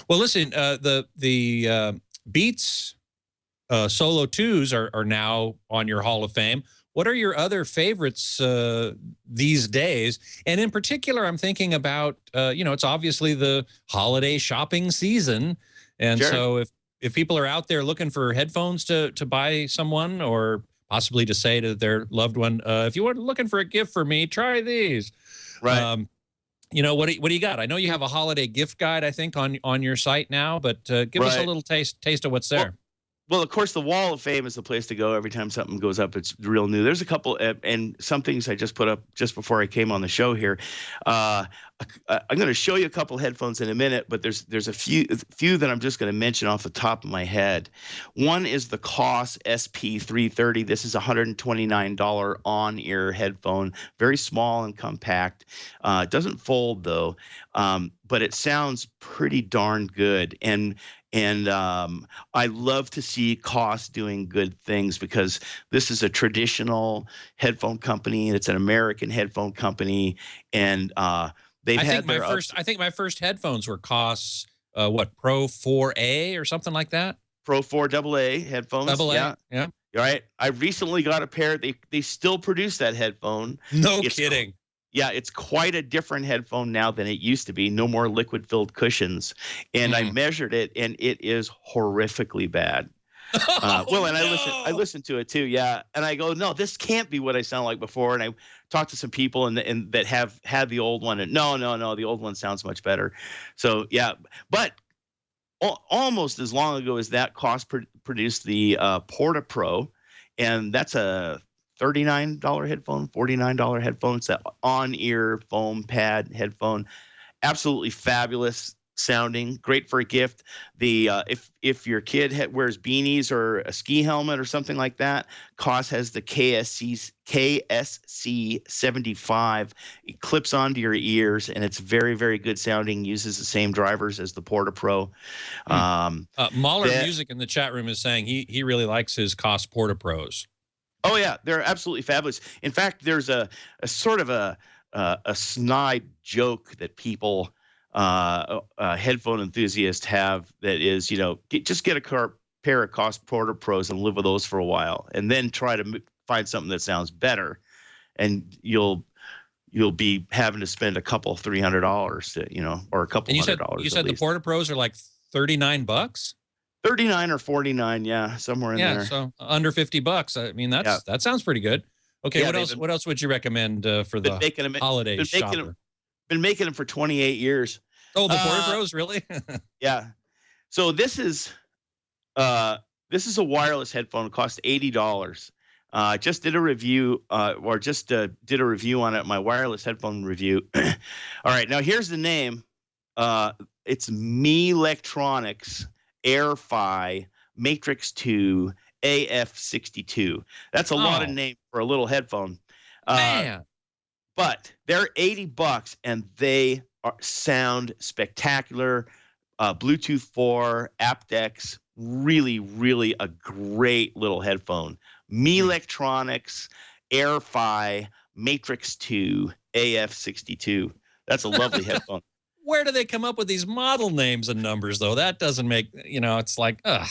Speaker 1: Well, listen, the Beats Solo 2s are now on your Hall of Fame. What are your other favorites these days? And in particular, I'm thinking about, it's obviously the holiday shopping season. And so if people are out there looking for headphones to buy someone, or possibly to say to their loved one, if you were looking for a gift for me, try these.
Speaker 5: Right.
Speaker 1: What do you got? I know you have a holiday gift guide, I think, on your site now, but give us a little taste of what's there.
Speaker 5: Well, of course, the Wall of Fame is the place to go every time something goes up. It's real new. There's a couple, and some things I just put up just before I came on the show here. Uh, I'm going to show you a couple headphones in a minute, but there's a few that I'm just going to mention off the top of my head. One is the Koss SP330. This is a $129 on-ear headphone, very small and compact. It doesn't fold though, but it sounds pretty darn good. And I love to see Koss doing good things because this is a traditional headphone company and it's an American headphone company. And they've had their
Speaker 1: I think my first headphones were Koss, what, Pro 4A or something like that?
Speaker 5: Pro 4 AA headphones.
Speaker 1: Double A,
Speaker 5: Yeah.
Speaker 1: yeah.
Speaker 5: Right. I recently got a pair. They still produce that headphone.
Speaker 1: No
Speaker 5: It's
Speaker 1: kidding.
Speaker 5: Yeah, it's quite a different headphone now than it used to be. No more liquid-filled cushions. And I measured it, and it is horrifically bad. Well, and I listened to it too, yeah. And I go, no, this can't be what I sound like before. And I talked to some people and that have had the old one, and no, the old one sounds much better. So yeah, but almost as long ago as that, Koss produced the Porta Pro, and that's a $39 headphone, $49 headphone. It's that on-ear foam pad headphone. Absolutely fabulous sounding, great for a gift. The if your kid wears beanies or a ski helmet or something like that, Koss has the KSC 75. It clips onto your ears, and it's very, very good sounding. Uses the same drivers as the Porta Pro.
Speaker 1: Mahler Music in the chat room is saying he really likes his Koss Porta Pros.
Speaker 5: Oh yeah, they're absolutely fabulous. In fact, there's a sort of a snide joke that people, headphone enthusiasts have that is, just get a pair of Koss Porta Pros and live with those for a while, and then try to find something that sounds better, and you'll be having to spend $200-$300 or a couple $100.
Speaker 1: You said the Porta Pros are like $39.
Speaker 5: 39 or 49, yeah, somewhere in there.
Speaker 1: Yeah, so under $50. I mean, that sounds pretty good. Okay,
Speaker 5: Yeah,
Speaker 1: what else would you recommend for the holiday shopper?
Speaker 5: Been making them for 28 years.
Speaker 1: Oh, the Porta Pros, really?
Speaker 5: Yeah. So this is a wireless headphone. It costs $80. Just did a review, did a review on it. My wireless headphone review. All right, now here's the name. It's Me Electronics AirFi Matrix 2 AF62. That's a lot of name for a little headphone.
Speaker 1: Man.
Speaker 5: But they're $80 and they sound spectacular. Bluetooth 4, aptX, really, really a great little headphone. Me Electronics AirFi Matrix 2 AF62. That's a lovely headphone.
Speaker 1: Where do they come up with these model names and numbers, though? That doesn't make, it's like, ugh.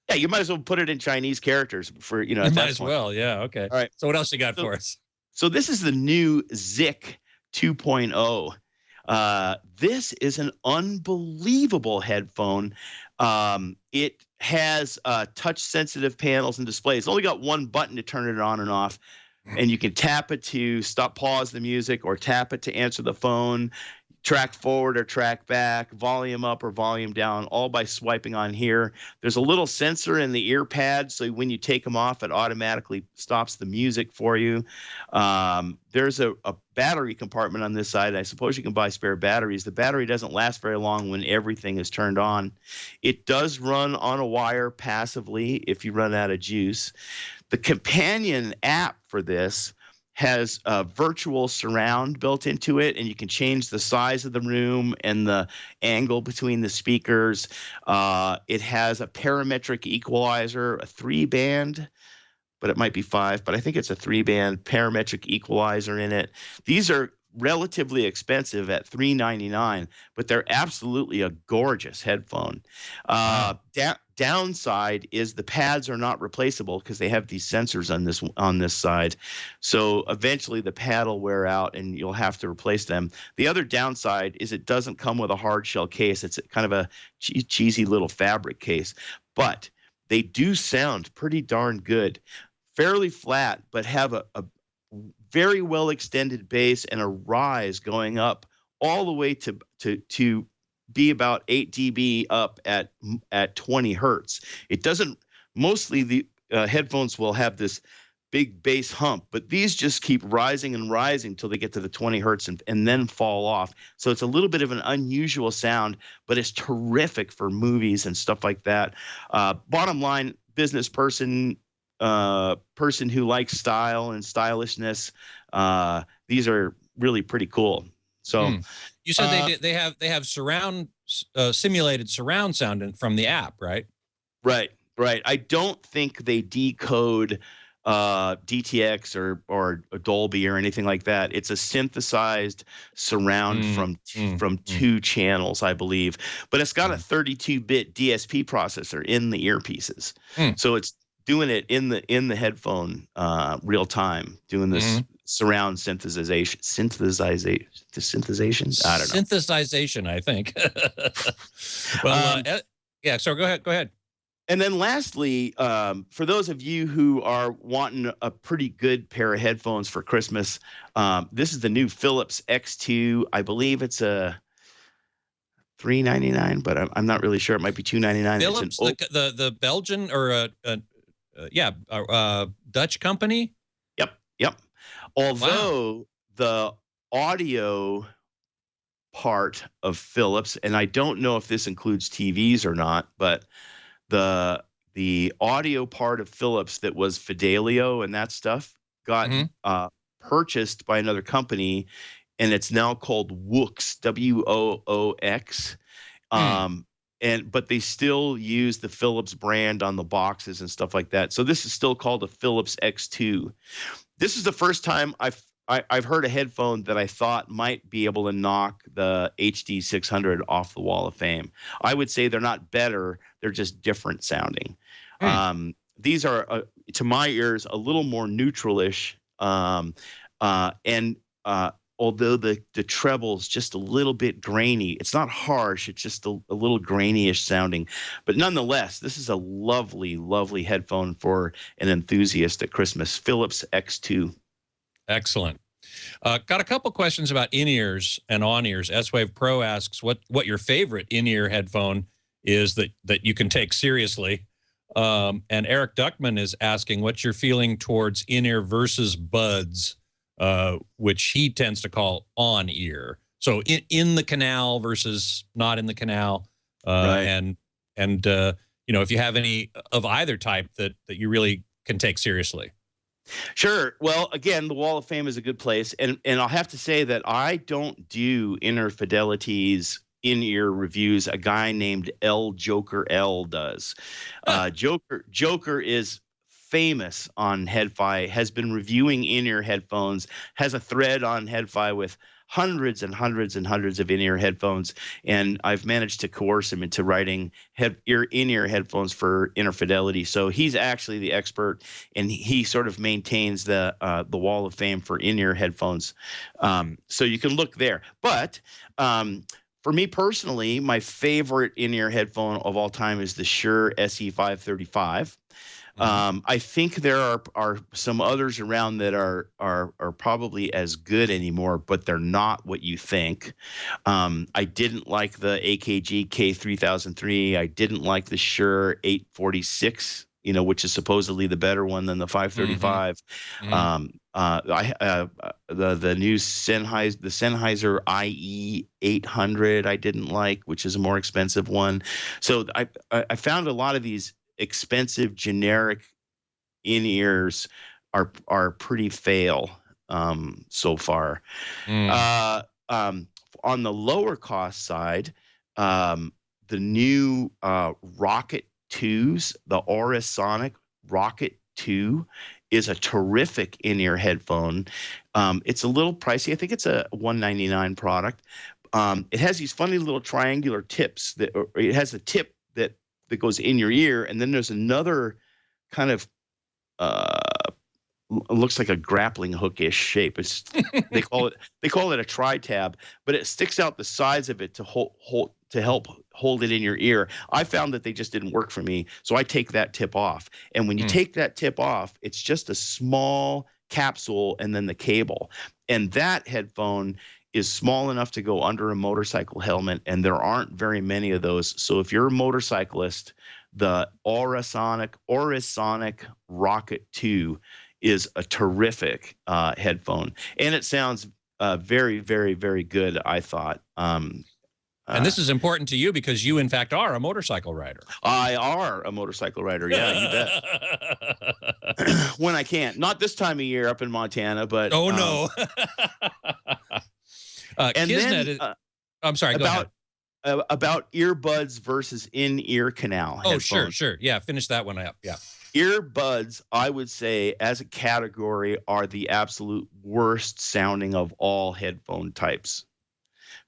Speaker 5: Yeah, you might as well put it in Chinese characters for,
Speaker 1: You might as well, yeah, okay.
Speaker 5: All right.
Speaker 1: So what else you got for us?
Speaker 5: So this is the new Zik 2.0. This is an unbelievable headphone. It has touch-sensitive panels and displays. It's only got one button to turn it on and off. And you can tap it to pause the music, or tap it to answer the phone, track forward or track back, volume up or volume down, all by swiping on here. There's a little sensor in the ear pad, so when you take them off, it automatically stops the music for you. There's a battery compartment on this side. I suppose you can buy spare batteries. The battery doesn't last very long when everything is turned on. It does run on a wire passively if you run out of juice. The companion app for this has a virtual surround built into it, and you can change the size of the room and the angle between the speakers. It has a parametric equalizer, a 3-band, but it might be 5, but I think it's a 3-band parametric equalizer in it. These are relatively expensive at $399, but they're absolutely a gorgeous headphone. Downside is the pads are not replaceable because they have these sensors on this side. So eventually the pad will wear out and you'll have to replace them. The other downside is it doesn't come with a hard shell case. It's kind of a cheesy little fabric case, but they do sound pretty darn good. Fairly flat, but have a very well extended bass and a rise going up all the way to be about 8 dB up at 20 hertz. It doesn't mostly the headphones will have this big bass hump, but these just keep rising and rising till they get to the 20 hertz and then fall off. So it's a little bit of an unusual sound, but it's terrific for movies and stuff like that. Bottom line, business person, person who likes style and stylishness, these are really pretty cool. So
Speaker 1: you said they have surround simulated surround sound from the app, right?
Speaker 5: Right. I don't think they decode DTX or Dolby or anything like that. It's a synthesized surround from two channels, I believe. But it's got a 32-bit DSP processor in the earpieces, so it's doing it in the headphone real time, doing this surround synthesization. I don't know.
Speaker 1: Synthesization, I think. Well, yeah. So go ahead.
Speaker 5: And then lastly, for those of you who are wanting a pretty good pair of headphones for Christmas, this is the new Philips X2. I believe it's a $399, but I'm not really sure. It might be $299.
Speaker 1: Philips, the Belgian or Dutch company.
Speaker 5: Yep. Although the audio part of Philips, and I don't know if this includes TVs or not, but the audio part of Philips that was Fidelio and that stuff got purchased by another company, and it's now called Woox, Woox. But they still use the Philips brand on the boxes and stuff like that. So this is still called a Philips X2. This is the first time I've heard a headphone that I thought might be able to knock the HD 600 off the Wall of Fame. I would say they're not better; they're just different sounding. These are, to my ears, a little more neutralish, although the treble's just a little bit grainy. It's not harsh; it's just a little grainy-ish sounding. But nonetheless, this is a lovely, lovely headphone for an enthusiast at Christmas. Philips X2.
Speaker 1: Excellent. Got a couple questions about in-ears and on-ears. S-Wave Pro asks what your favorite in-ear headphone is that you can take seriously. And Eric Duckman is asking what's your feeling towards in-ear versus buds, which he tends to call on-ear. So in the canal versus not in the canal.
Speaker 5: Right.
Speaker 1: And if you have any of either type that you really can take seriously.
Speaker 5: Sure. Well, again, the Wall of Fame is a good place, and I'll have to say that I don't do Inner Fidelity's in-ear reviews. A guy named Joker L does. Joker is famous on Headfi, has been reviewing in-ear headphones, has a thread on Headfi with hundreds and hundreds and hundreds of in-ear headphones, and I've managed to coerce him into writing in-ear headphones for Inner Fidelity. So he's actually the expert, and he sort of maintains the Wall of Fame for in-ear headphones. So you can look there. But for me personally, my favorite in-ear headphone of all time is the Shure SE535. I think there are some others around that are probably as good anymore, but they're not what you think. I didn't like the AKG K3003. I didn't like the Shure 846, which is supposedly the better one than the 535. The new Sennheiser IE 800 I didn't like, which is a more expensive one. So I found a lot of these expensive generic in-ears are pretty fail so far. On the lower cost side, the new Rocket 2s, the Aura Sonic Rocket 2 is a terrific in-ear headphone. It's a little pricey. I think it's a $199 product. It has these funny little triangular tips it has a tip that goes in your ear, and then there's another kind of looks like a grappling hook-ish shape. They call it a tri-tab, but it sticks out the sides of it to help hold it in your ear. I found that they just didn't work for me, so I take that tip off. And when you take that tip off, it's just a small capsule and then the cable. And that headphone is small enough to go under a motorcycle helmet, and there aren't very many of those. So if you're a motorcyclist, the Aurisonic Rocket 2 is a terrific headphone, and it sounds very, very, very good, I thought.
Speaker 1: And this is important to you because you, in fact, are a motorcycle rider.
Speaker 5: I are a motorcycle rider. Yeah, you bet. When I can. Not this time of year up in Montana, but
Speaker 1: oh no.
Speaker 5: And
Speaker 1: Kisnet
Speaker 5: then
Speaker 1: I'm sorry, go ahead.
Speaker 5: About earbuds versus in-ear canal headphones.
Speaker 1: Oh, sure. Yeah, finish that one up. Yeah.
Speaker 5: Earbuds, I would say, as a category, are the absolute worst sounding of all headphone types,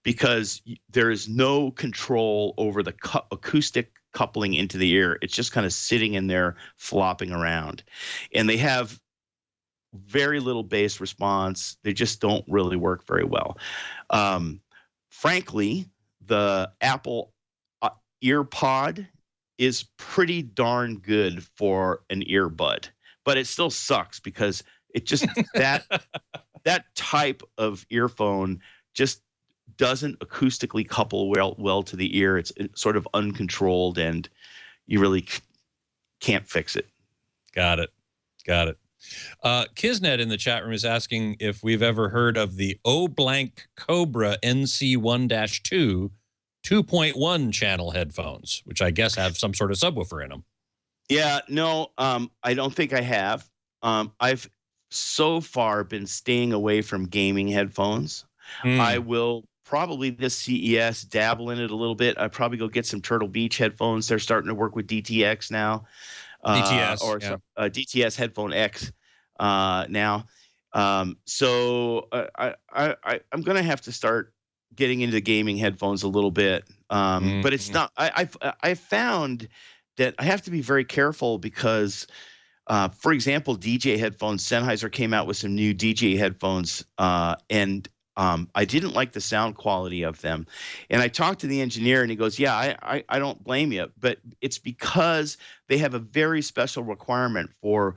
Speaker 5: because there is no control over the acoustic coupling into the ear. It's just kind of sitting in there flopping around, and they have very little bass response. They just don't really work very well. Frankly, the Apple EarPod is pretty darn good for an earbud, but it still sucks because it just that type of earphone just doesn't acoustically couple well to the ear. It's sort of uncontrolled, and you really can't fix it. Got it.
Speaker 1: Kisnet in the chat room is asking if we've ever heard of the O-Blank Cobra NC1-2 2.1 channel headphones, which I guess have some sort of subwoofer in them.
Speaker 5: Yeah, no, I don't think I have. I've so far been staying away from gaming headphones. I will probably this CES dabble in it a little bit. I probably go get some Turtle Beach headphones. They're starting to work with DTX now. DTS Headphone X now. So I'm going to have to start getting into gaming headphones a little bit. But it's not, I found that I have to be very careful because, for example, DJ headphones, Sennheiser came out with some new DJ headphones, and I didn't like the sound quality of them. And I talked to the engineer, and he goes, yeah, I don't blame you, but it's because they have a very special requirement for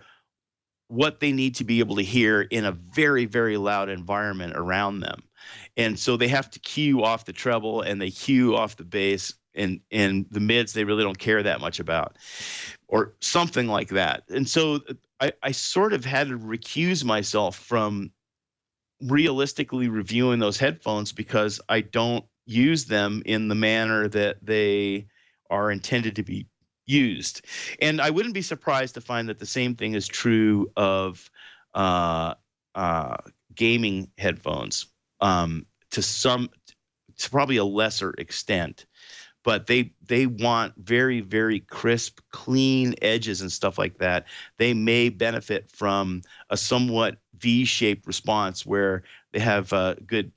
Speaker 5: what they need to be able to hear in a very, very loud environment around them. And so they have to cue off the treble, and they cue off the bass, and the mids they really don't care that much about, or something like that. And so I sort of had to recuse myself from realistically reviewing those headphones because I don't use them in the manner that they are intended to be used. And I wouldn't be surprised to find that the same thing is true of gaming headphones, to probably a lesser extent. But they want very, very crisp, clean edges and stuff like that. They may benefit from a somewhat V-shaped response where they have a good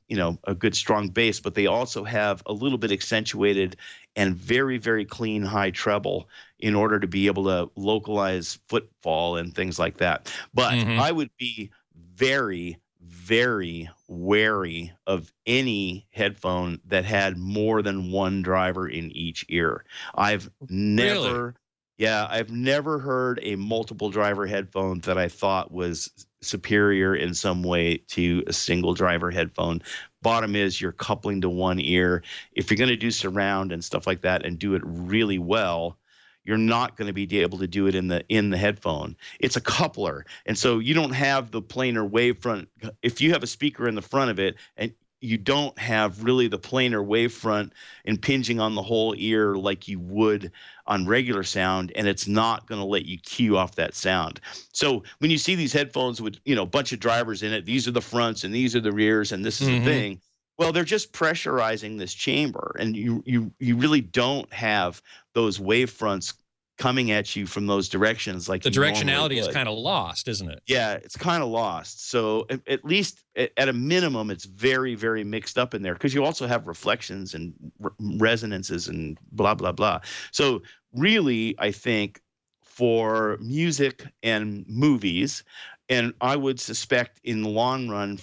Speaker 5: strong bass, but they also have a little bit accentuated and very, very clean high treble in order to be able to localize footfall and things like that. But I would be very, very wary of any headphone that had more than one driver in each ear. I've never heard a multiple driver headphone that I thought was superior in some way to a single driver headphone. Bottom is you're coupling to one ear. If you're going to do surround and stuff like that and do it really well, you're not going to be able to do it in the headphone. It's a coupler. And so you don't have the planar wavefront. If you have a speaker in the front of it and you don't have really the planar wavefront impinging on the whole ear like you would on regular sound, and it's not going to let you cue off that sound. So when you see these headphones with, a bunch of drivers in it, these are the fronts and these are the rears and this is the thing. Well, they're just pressurizing this chamber, and you really don't have those wavefronts coming at you from those directions like
Speaker 1: the directionality is kind of lost, isn't it?
Speaker 5: Yeah, it's kind of lost. So at least at a minimum, it's very, very mixed up in there because you also have reflections and resonances and blah, blah, blah. So really, I think for music and movies, and I would suspect in the long run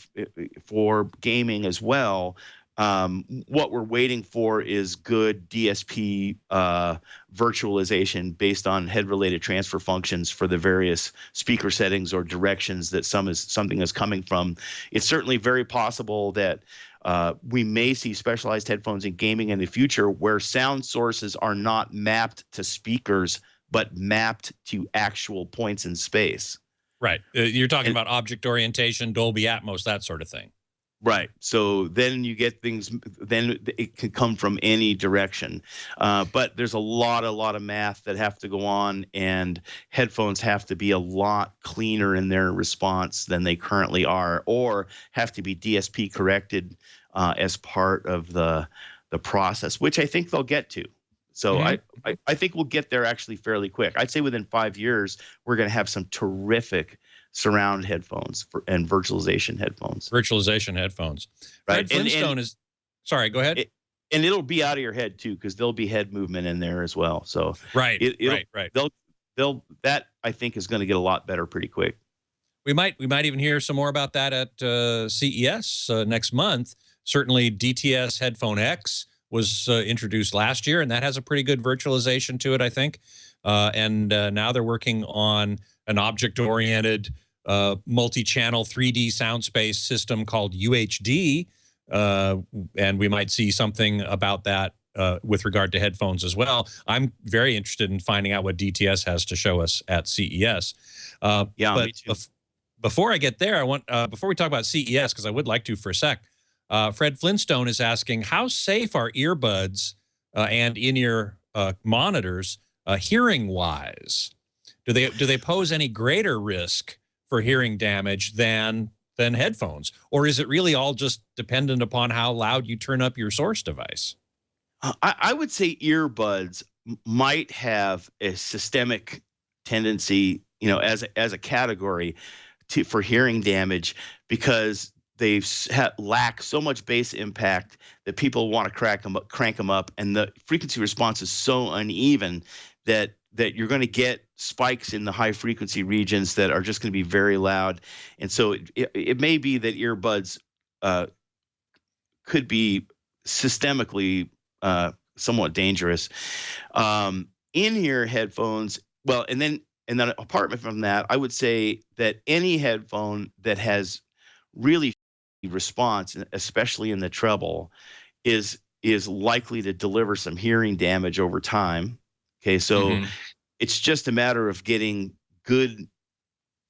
Speaker 5: for gaming as well, what we're waiting for is good DSP virtualization based on head-related transfer functions for the various speaker settings or directions that something is coming from. It's certainly very possible that we may see specialized headphones in gaming in the future where sound sources are not mapped to speakers, but mapped to actual points in space.
Speaker 1: Right. You're talking about object orientation, Dolby Atmos, that sort of thing.
Speaker 5: Right. So then you get things, then it can come from any direction. But there's a lot of math that have to go on, and headphones have to be a lot cleaner in their response than they currently are, or have to be DSP corrected as part of the process, which I think they'll get to. So I think we'll get there actually fairly quick. I'd say within 5 years, we're going to have some terrific surround headphones and virtualization headphones.
Speaker 1: Virtualization headphones.
Speaker 5: Right.
Speaker 1: Fred Flintstone is, sorry, go ahead.
Speaker 5: And it'll be out of your head too, because there'll be head movement in there as well. So
Speaker 1: right.
Speaker 5: They'll that I think is going to get a lot better pretty quick.
Speaker 1: We might even hear some more about that at CES next month. Certainly, DTS Headphone X was introduced last year, and that has a pretty good virtualization to it, I think. And now they're working on an object-oriented multi-channel 3D sound space system called UHD, and we might see something about that with regard to headphones as well. I'm very interested in finding out what DTS has to show us at CES.
Speaker 5: Yeah,
Speaker 1: but
Speaker 5: me too.
Speaker 1: Before I get there, I want before we talk about CES, because I would like to for a sec. Fred Flintstone is asking, how safe are earbuds and in-ear monitors hearing-wise? Do they pose any greater risk for hearing damage than headphones, or is it really all just dependent upon how loud you turn up your source device?
Speaker 5: I would say earbuds might have a systemic tendency, as a category, for hearing damage, because they lack so much bass impact that people want to crank them up, and the frequency response is so uneven that you're going to get spikes in the high frequency regions that are just going to be very loud. And so it may be that earbuds could be systemically somewhat dangerous. In-ear headphones, well, and then apart from that, I would say that any headphone that has really response, especially in the treble, is likely to deliver some hearing damage over time. Okay, so it's just a matter of getting good,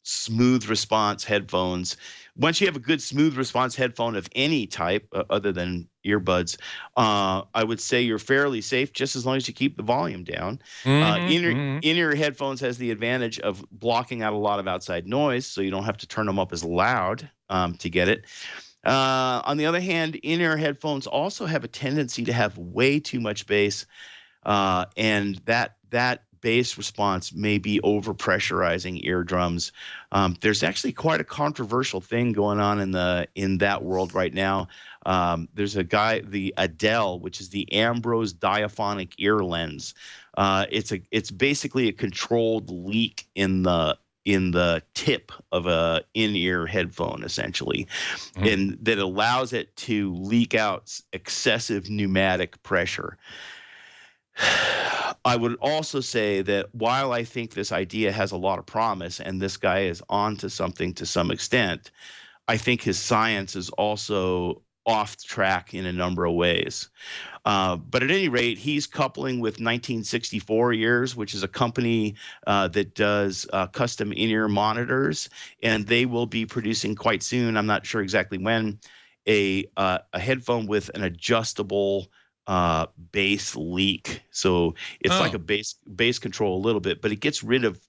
Speaker 5: smooth response headphones. Once you have a good, smooth response headphone of any type, other than earbuds, I would say you're fairly safe, just as long as you keep the volume down. In-ear headphones has the advantage of blocking out a lot of outside noise, so you don't have to turn them up as loud to get it. On the other hand, in-ear headphones also have a tendency to have way too much bass, and that bass response may be overpressurizing eardrums. There's actually quite a controversial thing going on in that world right now. There's a guy, the Adele, which is the Ambrose diaphonic ear lens. It's basically a controlled leak in the tip of a in-ear headphone, essentially, and that allows it to leak out excessive pneumatic pressure. I would also say that while I think this idea has a lot of promise and this guy is onto something to some extent, I think his science is also off track in a number of ways. But at any rate, he's coupling with 1964 Ears, which is a company that does custom in-ear monitors, and they will be producing quite soon, I'm not sure exactly when, a headphone with an adjustable bass leak. So it's like a bass control a little bit, but it gets rid of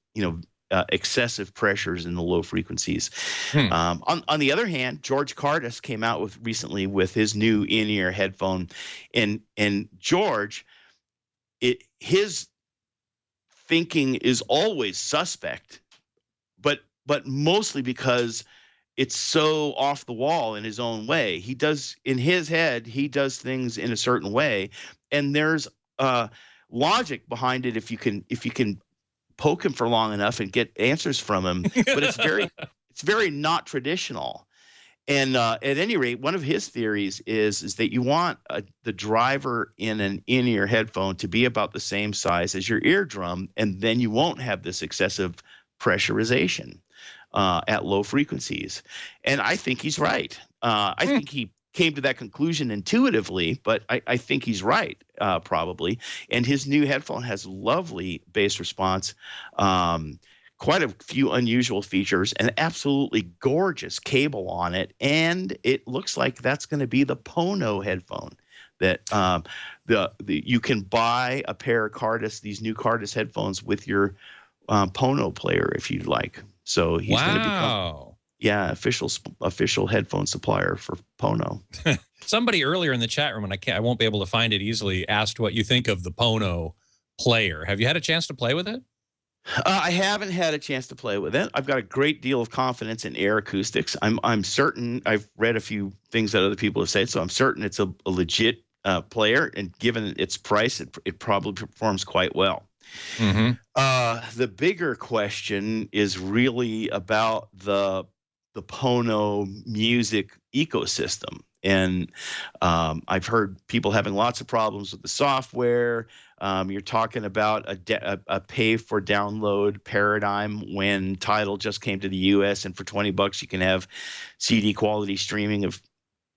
Speaker 5: excessive pressures in the low frequencies. On the other hand, George Cardis came out recently with his new in-ear headphone, and George, his thinking is always suspect, but mostly because it's so off the wall in his own way. He does, in his head, he does things in a certain way, and there's logic behind it if you can poke him for long enough and get answers from him. But it's very not traditional. And at any rate, one of his theories is that you want the driver in an in-ear headphone to be about the same size as your eardrum, and then you won't have this excessive pressurization at low frequencies. And I think he's right. I think he came to that conclusion intuitively, but I think he's right, probably. And his new headphone has lovely bass response, quite a few unusual features, an absolutely gorgeous cable on it, and it looks like that's going to be the Pono headphone. That you can buy a pair of these new Cardis headphones with your Pono player if you'd like. So he's going to become official headphone supplier for Pono.
Speaker 1: Somebody earlier in the chat room, and I won't be able to find it easily, asked what you think of the Pono player. Have you had a chance to play with it?
Speaker 5: I haven't had a chance to play with it. I've got a great deal of confidence in air acoustics. I'm certain. I've read a few things that other people have said, so I'm certain it's a legit player. And given its price, it probably performs quite well.
Speaker 1: Mm-hmm.
Speaker 5: The bigger question is really about the Pono music ecosystem. And I've heard people having lots of problems with the software. You're talking about a pay-for-download paradigm when Tidal just came to the U.S. and for $20 you can have CD quality streaming of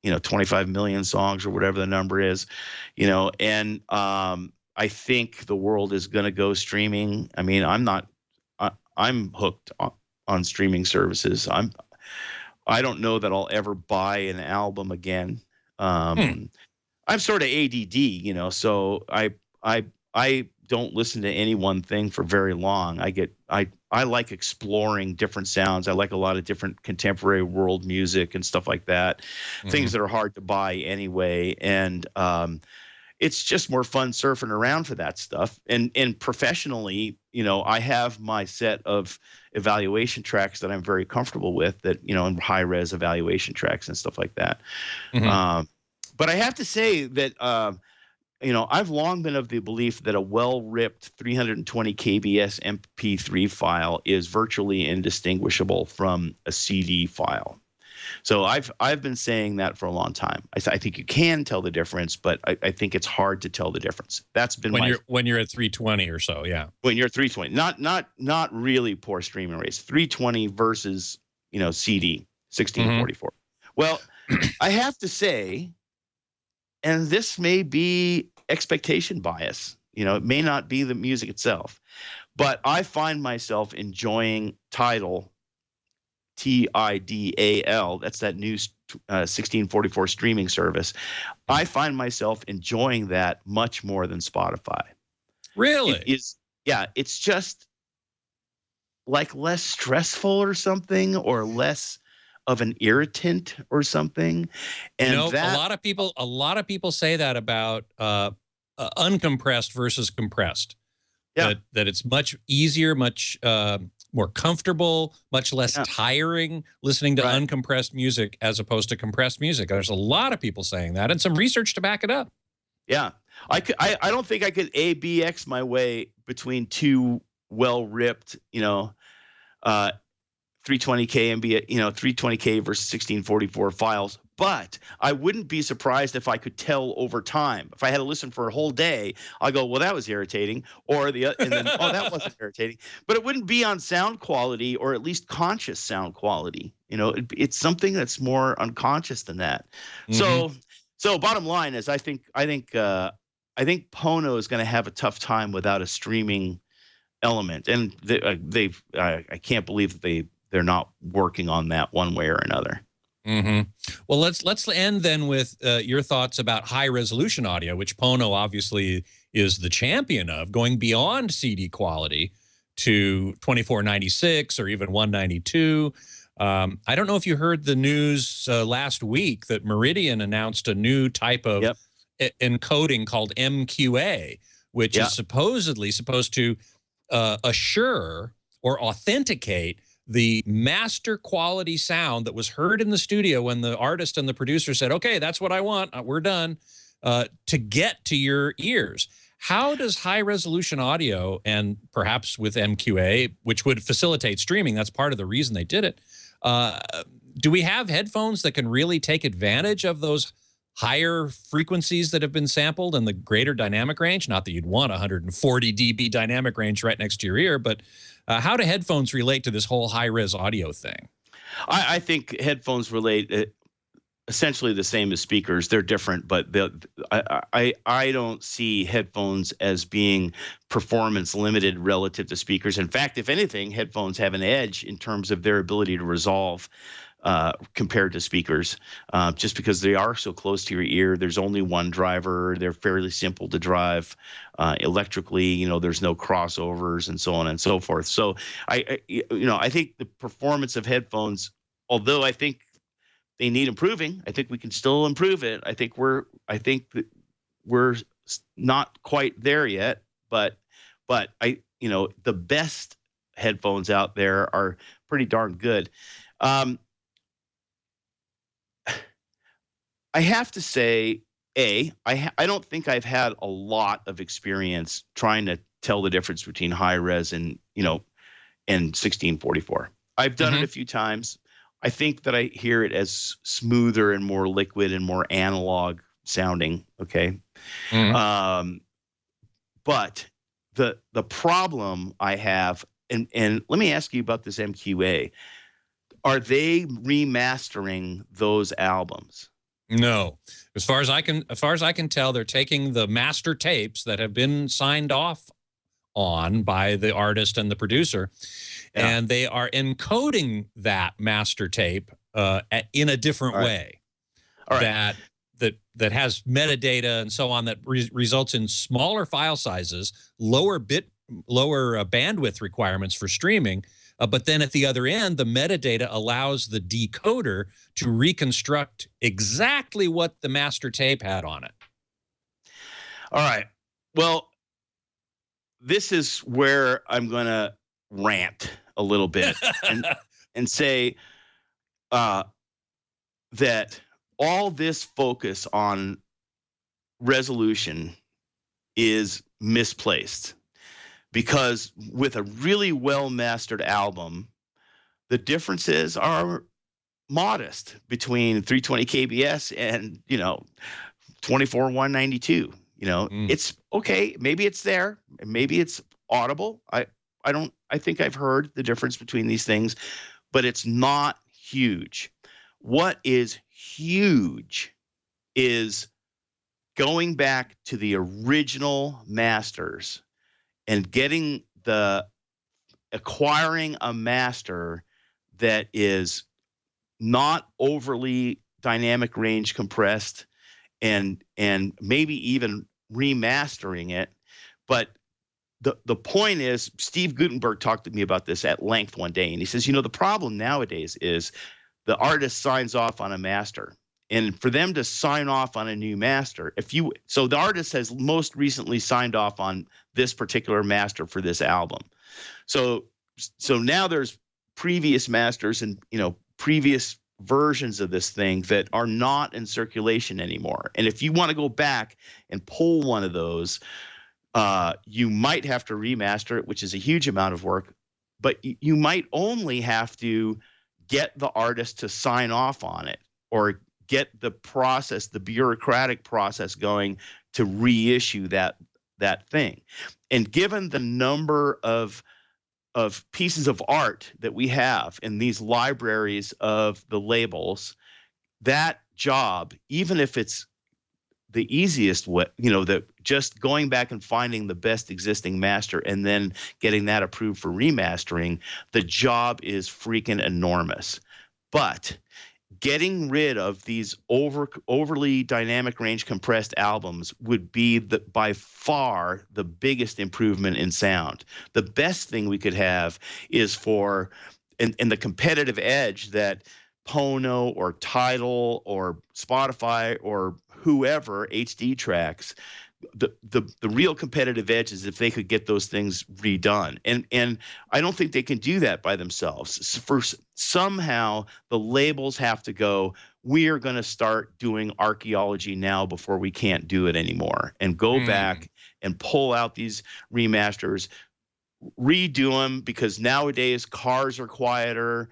Speaker 5: 25 million songs or whatever the number is, and I think the world is going to go streaming. I mean, I'm hooked on streaming services. I don't know that I'll ever buy an album again. I'm sort of ADD, so I don't listen to any one thing for very long. I like exploring different sounds. I like a lot of different contemporary world music and stuff like that. Mm-hmm. Things that are hard to buy anyway. And it's just more fun surfing around for that stuff. And professionally, I have my set of evaluation tracks that I'm very comfortable with, that, in high res evaluation tracks and stuff like that. Mm-hmm. But I have to say that, I've long been of the belief that a well-ripped 320 kbs MP3 file is virtually indistinguishable from a CD file. So I've been saying that for a long time. I think you can tell the difference, but I think it's hard to tell the difference. That's been
Speaker 1: when you're at 320 or so, yeah.
Speaker 5: When you're 320, not really poor streaming rates. 320 versus CD 1644. Mm-hmm. Well, I have to say, and this may be expectation bias. It may not be the music itself, but I find myself enjoying Tidal. TIDAL, that's that new 1644 streaming service. I find myself enjoying that much more than Spotify.
Speaker 1: Really?
Speaker 5: It's just like less stressful or something, or less of an irritant or something. And
Speaker 1: a lot of people say that about uncompressed versus compressed. Yeah. That it's much easier, much more comfortable, much less tiring listening to uncompressed music as opposed to compressed music. There's a lot of people saying that, and some research to back it up.
Speaker 5: Yeah, I don't think I could ABX my way between two well-ripped, 320K MB, 320K versus 1644 files. But I wouldn't be surprised if I could tell over time. If I had to listen for a whole day, I'll go, well, that was irritating, and then oh, that wasn't irritating. But it wouldn't be on sound quality, or at leleast conscious sound quality. It's something that's more unconscious than that. Mm-hmm. So bottom line is, I think Pono is going to have a tough time without a streaming element, and I can't believe that they're not working on that one way or another.
Speaker 1: Mm-hmm. Well, let's end then with your thoughts about high resolution audio, which Pono obviously is the champion of, going beyond CD quality to 2496 or even 192. I don't know if you heard the news last week that Meridian announced a new type of encoding called MQA, which is supposedly supposed to assure or authenticate the master quality sound that was heard in the studio when the artist and the producer said, okay, that's what I want, we're done, to get to your ears. How does high resolution audio, and perhaps with MQA, which would facilitate streaming, that's part of the reason they did it, do we have headphones that can really take advantage of those higher frequencies that have been sampled and the greater dynamic range? Not that you'd want 140 dB dynamic range right next to your ear, but how do headphones relate to this whole high-res audio thing?
Speaker 5: I think headphones relate essentially the same as speakers. They're different, but I don't see headphones as being performance limited relative to speakers. In fact, if anything, headphones have an edge in terms of their ability to resolve compared to speakers, just because they are so close to your ear. There's only one driver. They're fairly simple to drive electrically. You know, there's no crossovers and so on and so forth. So I think the performance of headphones, although I think they need improving, I think we can still improve it. I think that we're not quite there yet, but the best headphones out there are pretty darn good. I have to say, I don't think I've had a lot of experience trying to tell the difference between high res and 1644. I've done it a few times. I think that I hear it as smoother and more liquid and more analog sounding. Okay. But the problem I have, and let me ask you about this MQA. Are they remastering those albums?
Speaker 1: No. As far as I can tell, they're taking the master tapes that have been signed off on by the artist and the producer, and they are encoding that master tape in a different way. All right. That has metadata and so on that results in smaller file sizes, lower bandwidth requirements for streaming. But then at the other end, the metadata allows the decoder to reconstruct exactly what the master tape had on it.
Speaker 5: All right. Well, this is where I'm going to rant a little bit and say that all this focus on resolution is misplaced. Because with a really well-mastered album, the differences are modest between 320 kbs and 24-192. It's okay. Maybe it's there. Maybe it's audible. I think I've heard the difference between these things, but it's not huge. What is huge is going back to the original masters and acquiring a master that is not overly dynamic range compressed and maybe even remastering it. But the point is, Steve Gutenberg talked to me about this at length one day, and he says, the problem nowadays is the artist signs off on a master. And for them to sign off on a new master, so the artist has most recently signed off on this particular master for this album. So now there's previous masters and previous versions of this thing that are not in circulation anymore. And if you want to go back and pull one of those, you might have to remaster it, which is a huge amount of work, but you might only have to get the artist to sign off on it or get the bureaucratic process going to reissue that thing. And given the number of pieces of art that we have in these libraries of the labels, that job, even if it's the easiest way, just going back and finding the best existing master and then getting that approved for remastering, the job is freaking enormous. But getting rid of these overly dynamic range compressed albums would be by far the biggest improvement in sound. The best thing we could have is and the competitive edge that Pono or Tidal or Spotify or whoever HD tracks, the real competitive edge is if they could get those things redone. And I don't think they can do that by themselves. Somehow the labels have to go, we are going to start doing archaeology now before we can't do it anymore, and go back and pull out these remasters, redo them, because nowadays cars are quieter,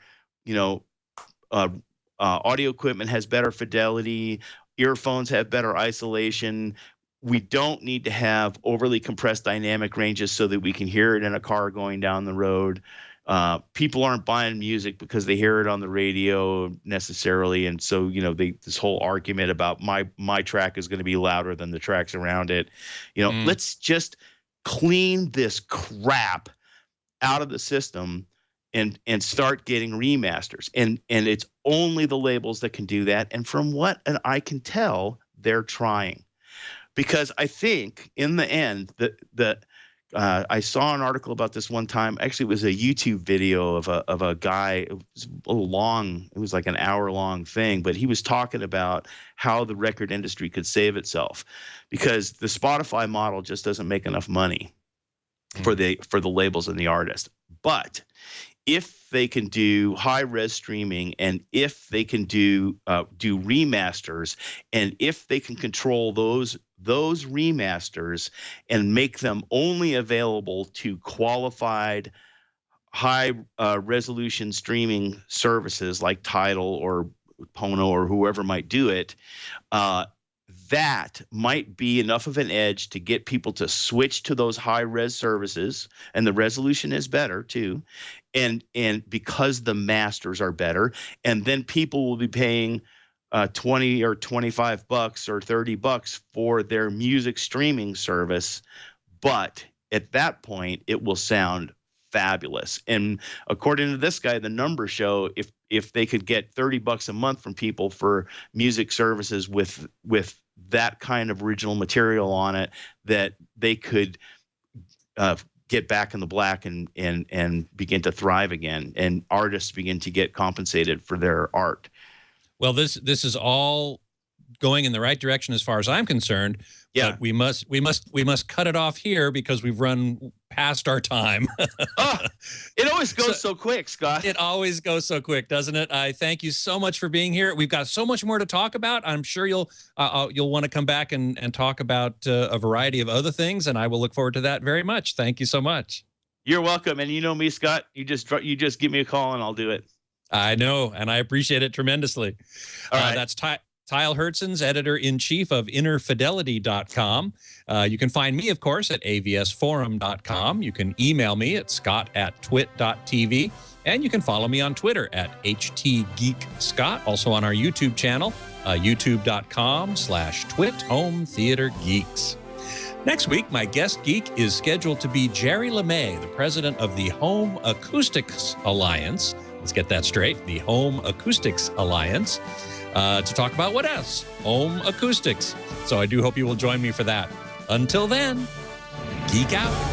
Speaker 5: audio equipment has better fidelity. Earphones have better isolation. We don't need to have overly compressed dynamic ranges so that we can hear it in a car going down the road. People aren't buying music because they hear it on the radio necessarily, and so this whole argument about my track is going to be louder than the tracks around it. Let's just clean this crap out of the system and start getting remasters. And it's only the labels that can do that. And from what I can tell, they're trying. Because I think in the end that I saw an article about this one time. Actually, it was a YouTube video of a guy. It was a long. It was like an hour-long thing, but he was talking about how the record industry could save itself, because the Spotify model just doesn't make enough money for the labels and the artists. But if they can do high-res streaming, and if they can do remasters, and if they can control those remasters and make them only available to qualified high resolution streaming services like Tidal or Pono or whoever might do it, that might be enough of an edge to get people to switch to those high res services, and the resolution is better too, and because the masters are better, and then people will be paying $20 or $25 or $30 for their music streaming service, but at that point it will sound fabulous. And according to this guy, the numbers show if they could get $30 a month from people for music services with that kind of original material on it, that they could get back in the black and begin to thrive again, and artists begin to get compensated for their art.
Speaker 1: Well, this is all going in the right direction as far as I'm concerned.
Speaker 5: Yeah,
Speaker 1: but we must cut it off here because we've run past our time.
Speaker 5: It always goes so quick, Scott.
Speaker 1: It always goes so quick, doesn't it? I thank you so much for being here. We've got so much more to talk about. I'm sure you'll want to come back and talk about a variety of other things, and I will look forward to that very much. Thank you so much.
Speaker 5: You're welcome. And you know me, Scott. You just give me a call and I'll do it.
Speaker 1: I know, and I appreciate it tremendously.
Speaker 5: All right.
Speaker 1: That's Tyll Hertsens, editor-in-chief of InnerFidelity.com. You can find me, of course, at avsforum.com. You can email me at scott@twit.tv. And you can follow me on Twitter at htgeekscott. Also on our YouTube channel, youtube.com/twit Home Theater Geeks. Next week, my guest geek is scheduled to be Jerry LeMay, the president of the Home Acoustics Alliance. Let's get that straight, the Home Acoustics Alliance, to talk about what else? Home acoustics. So I do hope you will join me for that. Until then, geek out.